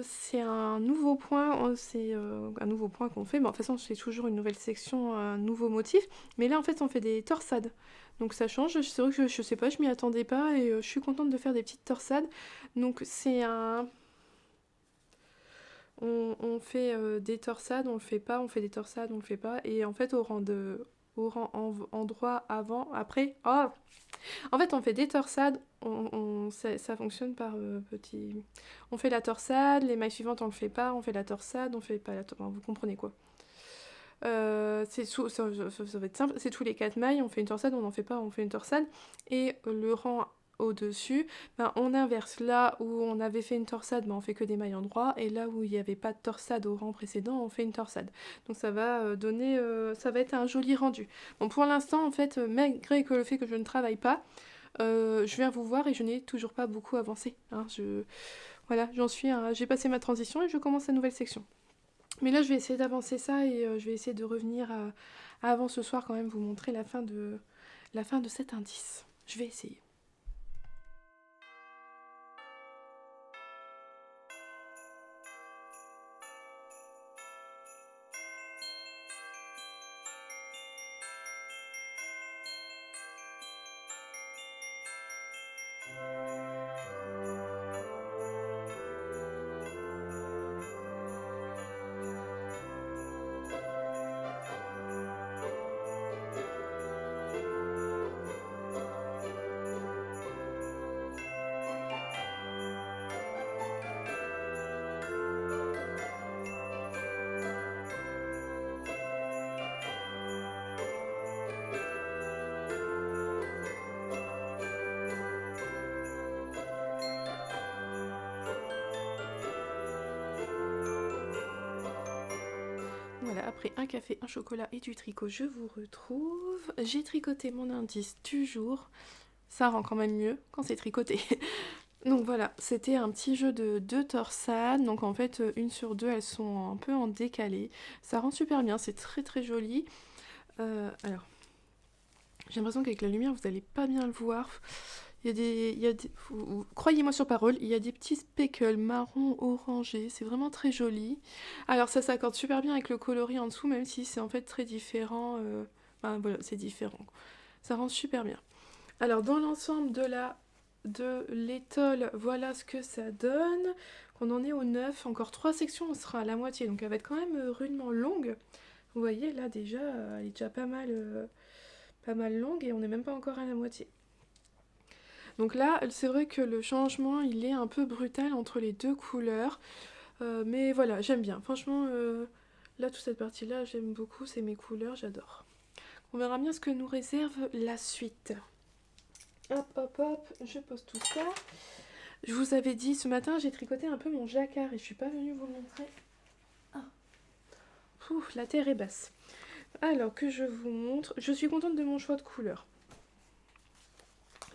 c'est un nouveau point, c'est un nouveau point qu'on fait, mais de toute façon c'est toujours une nouvelle section, un nouveau motif, mais là en fait on fait des torsades, donc ça change, c'est vrai que je sais pas, je m'y attendais pas et je suis contente de faire des petites torsades, donc c'est un... On fait des torsades, on le fait pas, on fait des torsades, on le fait pas, et en fait au rang endroit avant, après, oh, en fait, on fait des torsades, ça fonctionne par petits... On fait la torsade, les mailles suivantes on le fait pas, on fait la torsade, on fait pas la torsade, vous comprenez quoi. Ça va être simple, c'est tous les 4 mailles, on fait une torsade, on n'en fait pas, on fait une torsade, et le rang au-dessus, on inverse, là où on avait fait une torsade, on fait que des mailles endroits, et là où il n'y avait pas de torsade au rang précédent, on fait une torsade. Donc ça va donner, ça va être un joli rendu. Bon, pour l'instant, en fait, malgré que le fait que je ne travaille pas, je viens vous voir et je n'ai toujours pas beaucoup avancé. Hein, voilà, j'ai passé ma transition et je commence la nouvelle section. Mais là, je vais essayer d'avancer ça et je vais essayer de revenir avant ce soir quand même vous montrer la fin de cet indice. Je vais essayer. Voilà, après un café, un chocolat et du tricot, je vous retrouve. J'ai tricoté mon indice du jour. Ça rend quand même mieux quand c'est tricoté. Donc voilà, c'était un petit jeu de deux torsades. Donc en fait, une sur deux, elles sont un peu en décalé. Ça rend super bien, c'est très très joli. Alors, j'ai l'impression qu'avec la lumière, vous n'allez pas bien le voir. Croyez-moi sur parole, il y a des petits speckles marron orangé, c'est vraiment très joli. Alors ça s'accorde super bien avec le coloris en dessous, même si c'est en fait très différent. Enfin voilà, c'est différent. Ça rend super bien. Alors dans l'ensemble de l'étole, voilà ce que ça donne. On en est au 9, encore 3 sections, on sera à la moitié, donc elle va être quand même rudement longue. Vous voyez là déjà, elle est déjà pas mal longue et on n'est même pas encore à la moitié. Donc là, c'est vrai que le changement, il est un peu brutal entre les deux couleurs. Mais voilà, j'aime bien. Franchement, là, toute cette partie-là, j'aime beaucoup. C'est mes couleurs, j'adore. On verra bien ce que nous réserve la suite. Hop, hop, hop, je pose tout ça. Je vous avais dit, ce matin, j'ai tricoté un peu mon jacquard et je suis pas venue vous le montrer. Ah. Pouf, la terre est basse. Alors que je vous montre, je suis contente de mon choix de couleur.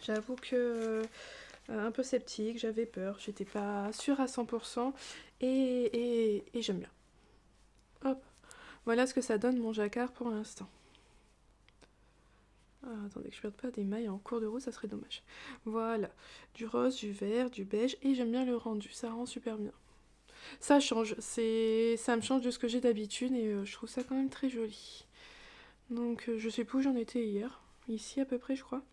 J'avoue que un peu sceptique, j'avais peur, j'étais pas sûre à 100% et j'aime bien. Hop, voilà ce que ça donne mon jacquard pour l'instant. Ah, attendez que je perde pas des mailles en cours de route, ça serait dommage. Voilà, du rose, du vert, du beige et j'aime bien le rendu, ça rend super bien. Ça change, ça me change de ce que j'ai d'habitude et je trouve ça quand même très joli. Donc je sais plus où j'en étais hier, ici à peu près je crois.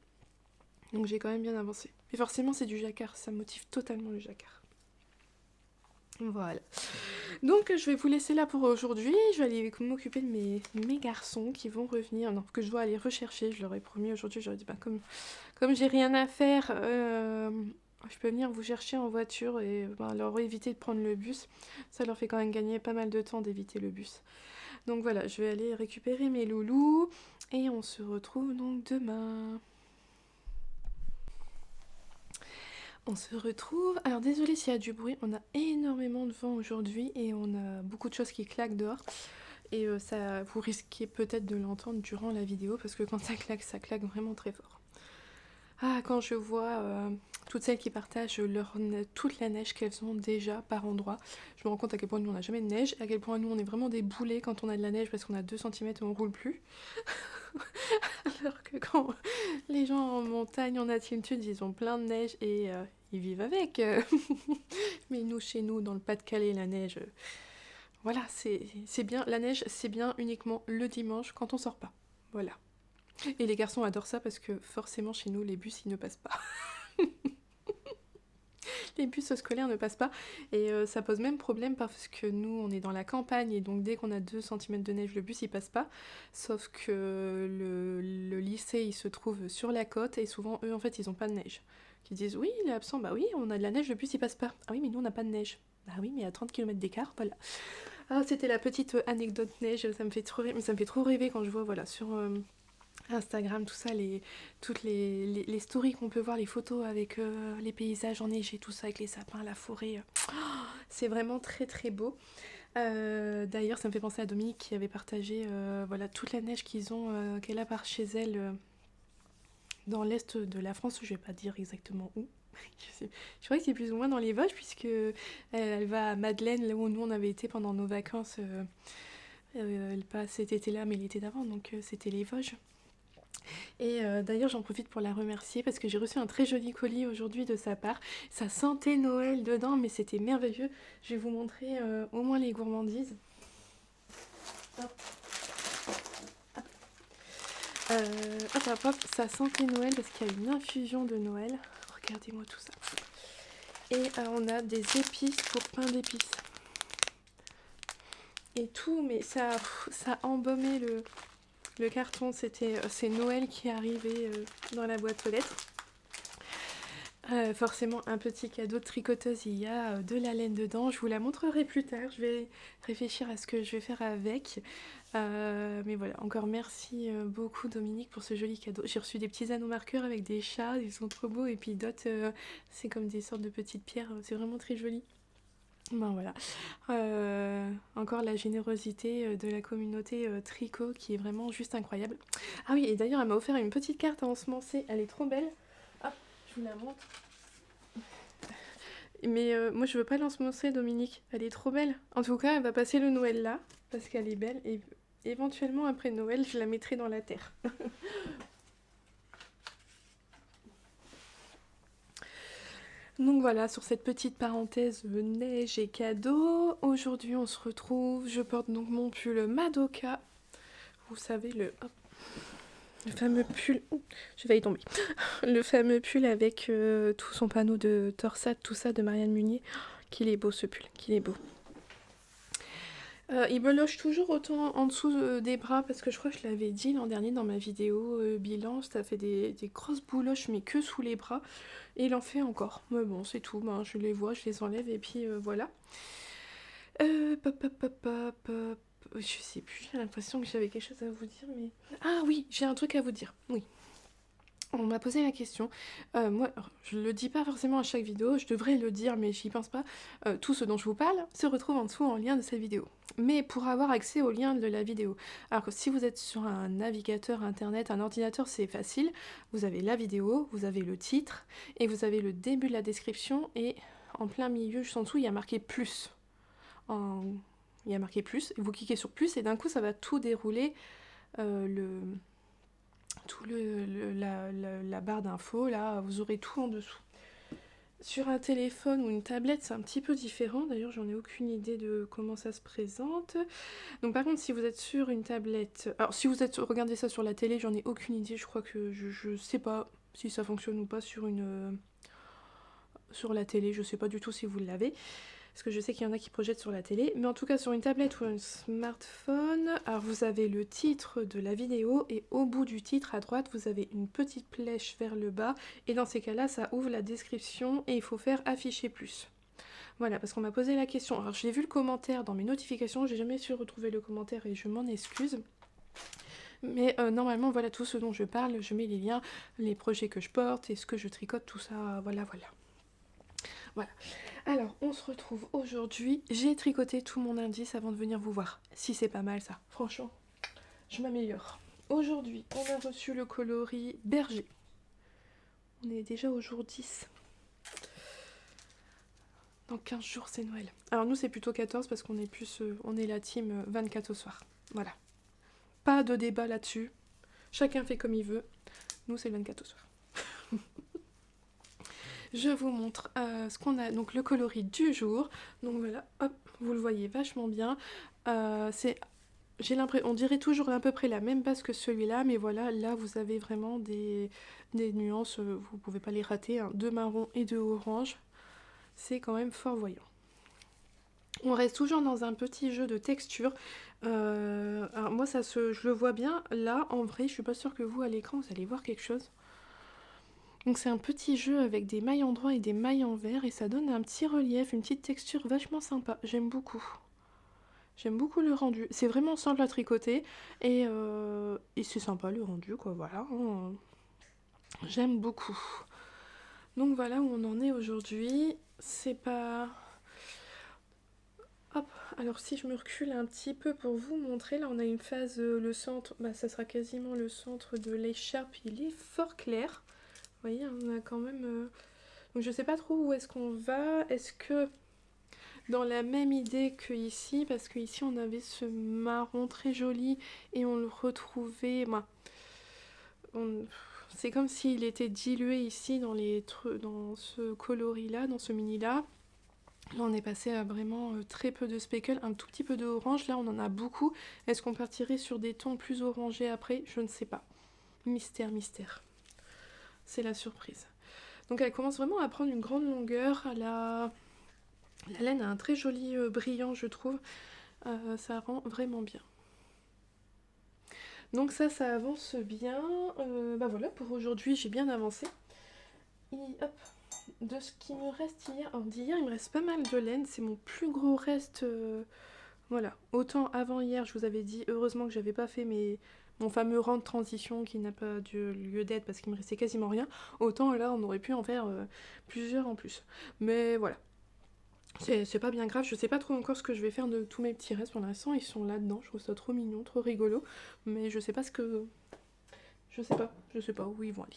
Donc j'ai quand même bien avancé. Et forcément c'est du jacquard, ça motive totalement le jacquard. Voilà. Donc je vais vous laisser là pour aujourd'hui. Je vais aller m'occuper de mes garçons qui vont revenir. Non, que je dois aller rechercher. Je leur ai promis aujourd'hui. Je leur ai dit, bah, comme j'ai rien à faire, je peux venir vous chercher en voiture et leur éviter de prendre le bus. Ça leur fait quand même gagner pas mal de temps d'éviter le bus. Donc voilà, je vais aller récupérer mes loulous. Et on se retrouve donc demain. On se retrouve. Alors désolé s'il y a du bruit, on a énormément de vent aujourd'hui et on a beaucoup de choses qui claquent dehors. Et ça, vous risquez peut-être de l'entendre durant la vidéo parce que quand ça claque vraiment très fort. Ah, quand je vois toutes celles qui partagent toute la neige qu'elles ont déjà par endroit, je me rends compte à quel point nous on n'a jamais de neige, à quel point nous on est vraiment des boulets quand on a de la neige parce qu'on a 2 cm et on roule plus. Alors que quand les gens en montagne, en altitude, ils ont plein de neige et ils vivent avec. Mais nous, chez nous, dans le Pas-de-Calais, la neige, voilà, c'est bien. La neige, c'est bien uniquement le dimanche quand on sort pas. Voilà. Et les garçons adorent ça parce que forcément, chez nous, les bus, ils ne passent pas. Les bus scolaires ne passent pas et ça pose même problème parce que nous on est dans la campagne et donc dès qu'on a 2 cm de neige le bus il passe pas, sauf que le lycée il se trouve sur la côte et souvent eux en fait ils ont pas de neige, qui disent oui il est absent, bah oui on a de la neige le bus il passe pas, ah oui mais nous on n'a pas de neige, bah oui mais à 30 km d'écart, voilà. Ah c'était la petite anecdote neige, ça me fait trop rêver quand je vois voilà sur Instagram, tout ça, toutes les stories qu'on peut voir, les photos avec les paysages enneigés, tout ça, avec les sapins, la forêt. C'est vraiment très très beau. D'ailleurs, ça me fait penser à Dominique qui avait partagé voilà, toute la neige qu'elle a par chez elle dans l'est de la France, je vais pas dire exactement où. Je crois que c'est plus ou moins dans les Vosges, puisque elle va à Madeleine, là où nous on avait été pendant nos vacances, pas cet été-là, mais l'été d'avant, donc c'était les Vosges. Et d'ailleurs j'en profite pour la remercier parce que j'ai reçu un très joli colis aujourd'hui de sa part. Ça sentait Noël dedans mais c'était merveilleux. Je vais vous montrer au moins les gourmandises. Hop. Hop, hop, hop. Ça sentait Noël parce qu'il y a une infusion de Noël. regardez-moi tout ça. Et on a des épices pour pain d'épices. Et tout, mais ça a embaumé le carton. C'est Noël qui est arrivé dans la boîte aux lettres. Forcément un petit cadeau de tricoteuse, il y a de la laine dedans, je vous la montrerai plus tard, je vais réfléchir à ce que je vais faire avec. Mais voilà, encore merci beaucoup Dominique pour ce joli cadeau. J'ai reçu des petits anneaux marqueurs avec des chats, ils sont trop beaux, et puis d'autres c'est comme des sortes de petites pierres, c'est vraiment très joli. Ben voilà, encore la générosité de la communauté tricot qui est vraiment juste incroyable. Ah oui, et d'ailleurs elle m'a offert une petite carte à ensemencer, elle est trop belle. Hop, je vous la montre. Mais moi je veux pas l'ensemencer Dominique, elle est trop belle. En tout cas elle va passer le Noël là, parce qu'elle est belle, et éventuellement après Noël je la mettrai dans la terre. Donc voilà, sur cette petite parenthèse neige et cadeaux, aujourd'hui on se retrouve, je porte donc mon pull Madoka, vous savez le fameux pull, je vais y tomber, le fameux pull avec tout son panneau de torsade, tout ça de Marianne Munier, qu'il est beau ce pull, qu'il est beau. Il me loge toujours autant en dessous des bras parce que je crois que je l'avais dit l'an dernier dans ma vidéo bilan, ça fait des grosses bouloches mais que sous les bras et il en fait encore. Mais bon c'est tout, ben, je les vois, je les enlève et puis voilà. Je sais plus, j'ai l'impression que j'avais quelque chose à vous dire mais... Ah oui, j'ai un truc à vous dire, oui. On m'a posé la question, moi je le dis pas forcément à chaque vidéo, je devrais le dire mais j'y pense pas, tout ce dont je vous parle se retrouve en dessous en lien de cette vidéo. Mais pour avoir accès au lien de la vidéo, alors que si vous êtes sur un navigateur internet, un ordinateur c'est facile, vous avez la vidéo, vous avez le titre, et vous avez le début de la description, et en plein milieu juste en dessous il y a marqué plus. Il y a marqué plus, et vous cliquez sur plus et d'un coup ça va tout dérouler, la barre d'infos, là, vous aurez tout en dessous. Sur un téléphone ou une tablette, c'est un petit peu différent. D'ailleurs, j'en ai aucune idée de comment ça se présente. Donc, par contre, si vous êtes sur une tablette... Alors, si vous regardez ça sur la télé, j'en ai aucune idée. Je crois que je sais pas si ça fonctionne ou pas sur la télé. Je sais pas du tout si vous l'avez. Parce que je sais qu'il y en a qui projettent sur la télé, mais en tout cas sur une tablette ou un smartphone, alors vous avez le titre de la vidéo, et au bout du titre à droite, vous avez une petite flèche vers le bas, et dans ces cas-là, ça ouvre la description, et il faut faire afficher plus. Voilà, parce qu'on m'a posé la question. Alors j'ai vu le commentaire dans mes notifications, j'ai jamais su retrouver le commentaire, et je m'en excuse. Mais normalement, voilà tout ce dont je parle, je mets les liens, les projets que je porte, et ce que je tricote, tout ça, voilà. Voilà. Alors, on se retrouve aujourd'hui. J'ai tricoté tout mon indice avant de venir vous voir. Si c'est pas mal ça, franchement, je m'améliore. Aujourd'hui, on a reçu le coloris berger. On est déjà au jour 10. Dans 15 jours, c'est Noël. Alors nous, c'est plutôt 14 parce qu'on est on est la team 24 au soir. Voilà. Pas de débat là-dessus. Chacun fait comme il veut. Nous, c'est le 24 au soir. Je vous montre ce qu'on a, donc le coloris du jour. Donc voilà, hop, vous le voyez vachement bien. On dirait toujours à peu près la même base que celui-là, mais voilà, là vous avez vraiment des nuances, vous pouvez pas les rater, hein, de marron et de orange. C'est quand même fort voyant. On reste toujours dans un petit jeu de texture. Alors moi, je le vois bien. Là, en vrai, je suis pas sûre que vous, à l'écran, vous allez voir quelque chose. Donc c'est un petit jeu avec des mailles en droit et des mailles en vert, et ça donne un petit relief, une petite texture vachement sympa. J'aime beaucoup. J'aime beaucoup le rendu. C'est vraiment simple à tricoter et c'est sympa le rendu, quoi, voilà. J'aime beaucoup. Donc voilà où on en est aujourd'hui. C'est pas... Hop, alors si je me recule un petit peu pour vous montrer, là on a une phase, le centre, bah ça sera quasiment le centre de l'écharpe, il est fort clair. Vous voyez, on a quand même... Donc je sais pas trop où est-ce qu'on va. Est-ce que dans la même idée que ici, parce que ici on avait ce marron très joli et on le retrouvait... C'est comme s'il était dilué ici dans ce coloris-là, dans ce mini-là. Là on est passé à vraiment très peu de speckle, un tout petit peu de orange. Là on en a beaucoup. Est-ce qu'on partirait sur des tons plus orangés après? Je ne sais pas. Mystère. C'est la surprise. Donc elle commence vraiment à prendre une grande longueur. La laine a un très joli brillant, je trouve. Ça rend vraiment bien. Donc ça avance bien. Bah voilà, pour aujourd'hui, j'ai bien avancé. Et hop, de ce qui me reste hier, alors d'hier, il me reste pas mal de laine. C'est mon plus gros reste. Voilà, autant avant hier, je vous avais dit, heureusement que j'avais pas fait mon fameux rang de transition qui n'a pas de lieu d'être parce qu'il me restait quasiment rien. Autant là, on aurait pu en faire plusieurs en plus. Mais voilà, c'est pas bien grave, je sais pas trop encore ce que je vais faire de tous mes petits restes pour l'instant, ils sont là-dedans, je trouve ça trop mignon, trop rigolo, mais je sais pas ce que... je sais pas où ils vont aller.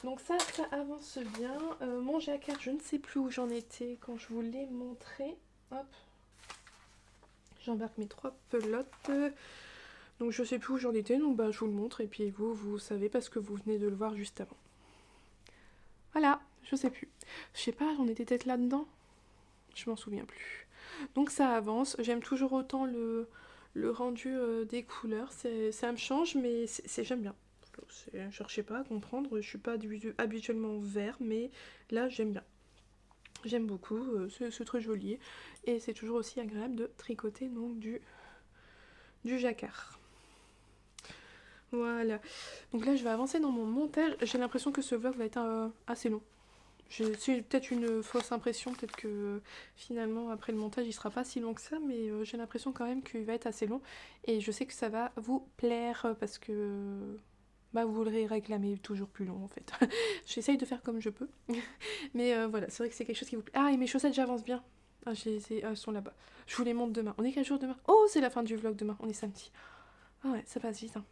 Donc ça avance bien. Mon jacquard, je ne sais plus où j'en étais quand je vous l'ai montré. Hop, j'embarque mes 3 pelotes. Donc je sais plus où j'en étais, donc bah je vous le montre et puis vous savez parce que vous venez de le voir juste avant. Voilà, je sais plus. Je sais pas, j'en étais peut-être là-dedans. Je m'en souviens plus. Donc ça avance. J'aime toujours autant le rendu des couleurs. Ça me change, mais j'aime bien. Cherchez pas à comprendre. Je suis pas habituellement vert, mais là j'aime bien. J'aime beaucoup. C'est très joli. Et c'est toujours aussi agréable de tricoter donc du jacquard. Voilà. Donc là je vais avancer dans mon montage. J'ai l'impression que ce vlog va être assez long. C'est peut-être une fausse impression, peut-être que finalement après le montage il sera pas si long que ça, mais j'ai l'impression quand même qu'il va être assez long et je sais que ça va vous plaire parce que bah, vous le réclamez toujours plus long en fait. J'essaye de faire comme je peux, mais voilà, c'est vrai que c'est quelque chose qui vous plaît. Ah, et mes chaussettes, j'avance bien. Ah, elles sont là-bas. Je vous les montre demain. On est quel jour demain? Oh, c'est la fin du vlog demain, on est samedi. Ah ouais, ça passe vite. Hein.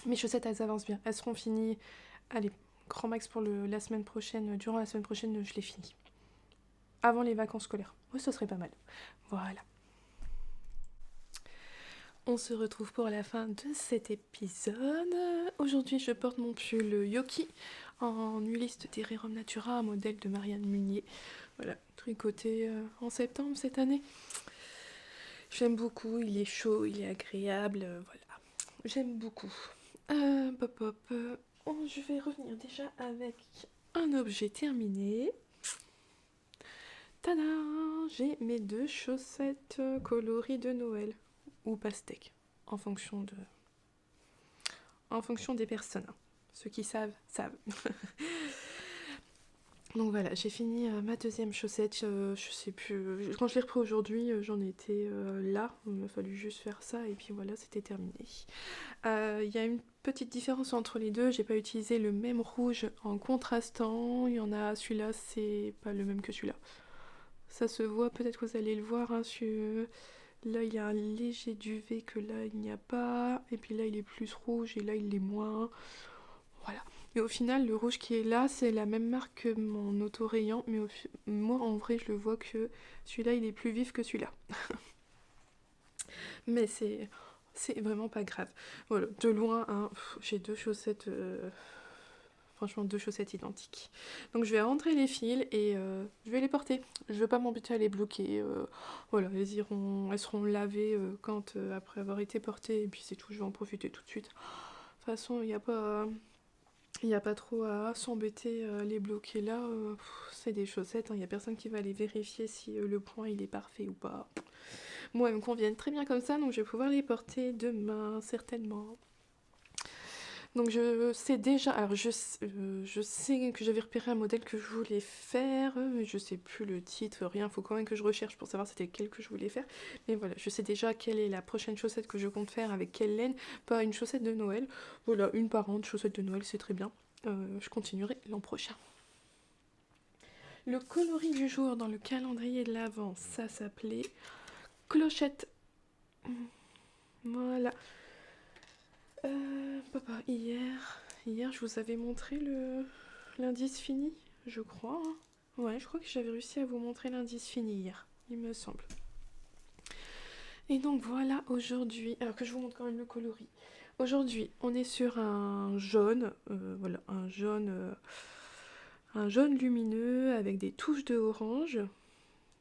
Mes chaussettes, elles avancent bien. Elles seront finies. Allez, grand max pour la semaine prochaine. Durant la semaine prochaine, je les finis. Avant les vacances scolaires. Ouais, ça serait pas mal. Voilà. On se retrouve pour la fin de cet épisode. Aujourd'hui, je porte mon pull Yoki en Ulysse Terrerum Natura, un modèle de Marianne Munier. Voilà, tricoté en septembre cette année. J'aime beaucoup, il est chaud, il est agréable, voilà. J'aime beaucoup. Je vais revenir déjà avec un objet terminé. Tada! J'ai mes 2 chaussettes coloris de Noël. Ou pastèque, en fonction des personnes. Ceux qui savent, savent. Donc voilà, j'ai fini ma 2e chaussette, je sais plus, quand je l'ai repris aujourd'hui, j'en étais là, il m'a fallu juste faire ça et puis voilà, c'était terminé. Il y a une petite différence entre les deux, j'ai pas utilisé le même rouge en contrastant, il y en a, celui-là c'est pas le même que celui-là. Ça se voit, peut-être que vous allez le voir, hein, là il y a un léger duvet que là il n'y a pas, et puis là il est plus rouge et là il est moins, voilà. Mais au final, le rouge qui est là, c'est la même marque que mon auto-rayant, mais moi en vrai je le vois que celui-là il est plus vif que celui-là. Mais c'est vraiment pas grave. Voilà, de loin, hein, j'ai 2 chaussettes, franchement 2 chaussettes identiques. Donc je vais rentrer les fils et je vais les porter. Je veux pas m'embêter à les bloquer. Voilà, elles seront lavées quand après avoir été portées et puis c'est tout, je vais en profiter tout de suite. De toute façon, il n'y a pas trop à s'embêter à les bloquer là. C'est des chaussettes, il n'y a personne qui va aller vérifier si le point il est parfait ou pas. Moi, elles me conviennent très bien comme ça, donc je vais pouvoir les porter demain, certainement. Donc je sais déjà, alors je sais que j'avais repéré un modèle que je voulais faire, mais je sais plus le titre, rien, faut quand même que je recherche pour savoir c'était lequel que je voulais faire. Mais voilà, je sais déjà quelle est la prochaine chaussette que je compte faire, avec quelle laine, pas une chaussette de Noël. Voilà, une par an de chaussette de Noël, c'est très bien. Je continuerai l'an prochain. Le coloris du jour dans le calendrier de l'Avent, ça s'appelait Clochette. Voilà. Hier, je vous avais montré l'indice fini, je crois. Hein. Ouais, je crois que j'avais réussi à vous montrer l'indice fini hier, il me semble. Et donc voilà, aujourd'hui, alors que je vous montre quand même le coloris. Aujourd'hui, on est sur un jaune, voilà, un jaune lumineux avec des touches de orange.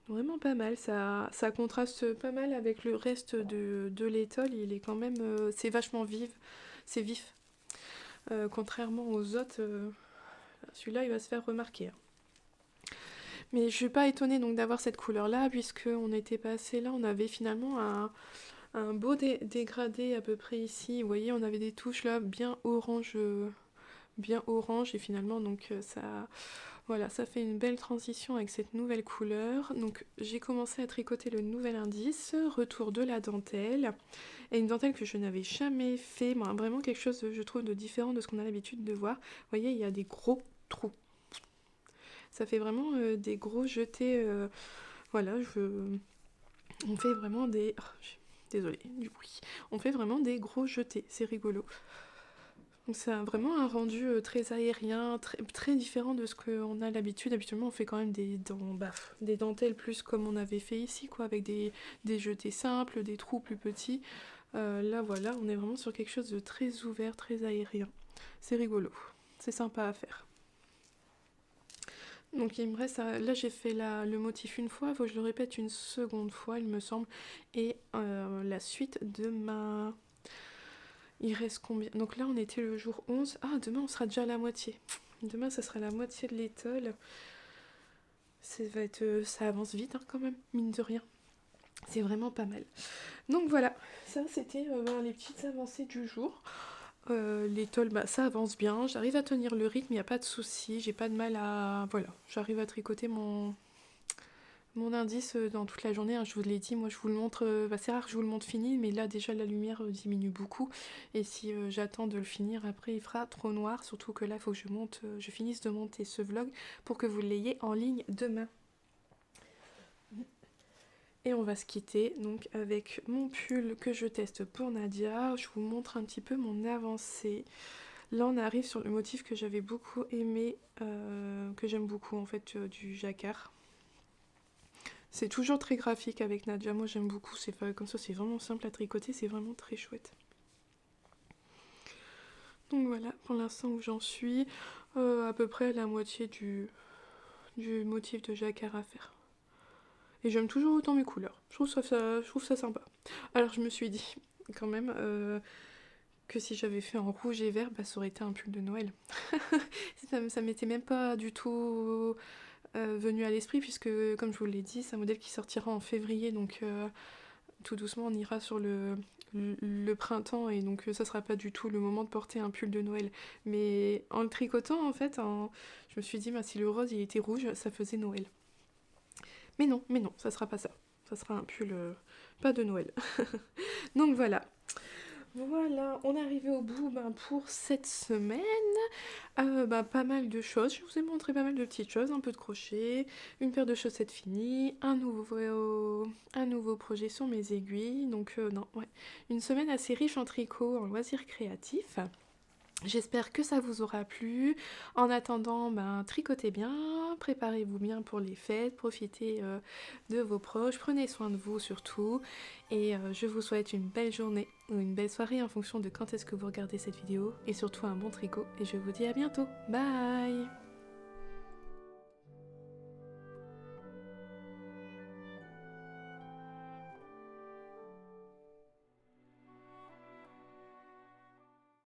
Vraiment pas mal, ça contraste pas mal avec le reste de l'étole, il est quand même, c'est vachement vif, c'est vif. Contrairement aux autres, celui-là il va se faire remarquer, hein. Mais je suis pas étonnée donc d'avoir cette couleur là, puisque on était passé là, on avait finalement un beau dégradé à peu près ici. Vous voyez, on avait des touches là bien orange, et finalement donc ça, voilà, ça fait une belle transition avec cette nouvelle couleur. Donc j'ai commencé à tricoter le nouvel indice, retour de la dentelle, et une dentelle que je n'avais jamais fait, moi, vraiment quelque chose je trouve de différent de ce qu'on a l'habitude de voir. Vous voyez, il y a des gros trous. Ça fait vraiment des gros jetés, voilà, on fait vraiment des... oh, désolée du bruit. On fait vraiment des gros jetés, c'est rigolo. Donc c'est vraiment un rendu très aérien, très différent de ce qu'on a l'habitude. Habituellement on fait quand même des dentelles plus comme on avait fait ici, quoi, avec des jetés simples, des trous plus petits. Là voilà, on est vraiment sur quelque chose de très ouvert, très aérien. C'est rigolo, c'est sympa à faire. Donc il me reste, là j'ai fait le motif une fois, il faut que je le répète une seconde fois il me semble, et la suite de ma... Il reste combien? Donc là on était le jour 11, ah demain on sera déjà à la moitié, demain ça sera la moitié de l'étole, ça avance vite hein, quand même, mine de rien, c'est vraiment pas mal. Donc voilà, ça c'était les petites avancées du jour. L'étole, ça avance bien, j'arrive à tenir le rythme, il n'y a pas de souci, j'ai pas de mal à... Voilà, j'arrive à tricoter mon indice dans toute la journée, hein. Je vous l'ai dit, moi je vous le montre, c'est rare que je vous le montre fini, mais là déjà la lumière diminue beaucoup, et si j'attends de le finir après il fera trop noir, surtout que là il faut que je finisse de monter ce vlog pour que vous l'ayez en ligne demain. Et on va se quitter donc avec mon pull que je teste pour Nadia. Je vous montre un petit peu mon avancée. Là on arrive sur le motif que j'avais beaucoup aimé, que j'aime beaucoup en fait, du jacquard. C'est toujours très graphique avec Nadia, moi j'aime beaucoup, c'est comme ça, c'est vraiment simple à tricoter, c'est vraiment très chouette. Donc voilà, pour l'instant où j'en suis, à peu près à la moitié du motif de jacquard à faire. Et j'aime toujours autant mes couleurs, je trouve ça sympa. Alors je me suis dit, quand même, que si j'avais fait en rouge et vert, ça aurait été un pull de Noël. Ça m'était même pas du tout venu à l'esprit, puisque comme je vous l'ai dit, c'est un modèle qui sortira en février, donc tout doucement on ira sur le printemps, et donc ça sera pas du tout le moment de porter un pull de Noël. Mais en le tricotant en fait, je me suis dit si le rose il était rouge, ça faisait Noël. Mais non, ça sera pas ça. Ça sera un pull pas de Noël. Donc voilà. Voilà, on est arrivé au bout pour cette semaine. Pas mal de choses, je vous ai montré pas mal de petites choses, un peu de crochet, une paire de chaussettes finies, un nouveau projet sur mes aiguilles, donc non, ouais, une semaine assez riche en tricot, en loisirs créatifs. J'espère que ça vous aura plu. En attendant, tricotez bien, préparez-vous bien pour les fêtes, profitez de vos proches, prenez soin de vous surtout, et je vous souhaite une belle journée ou une belle soirée en fonction de quand est-ce que vous regardez cette vidéo, et surtout un bon tricot, et je vous dis à bientôt. Bye!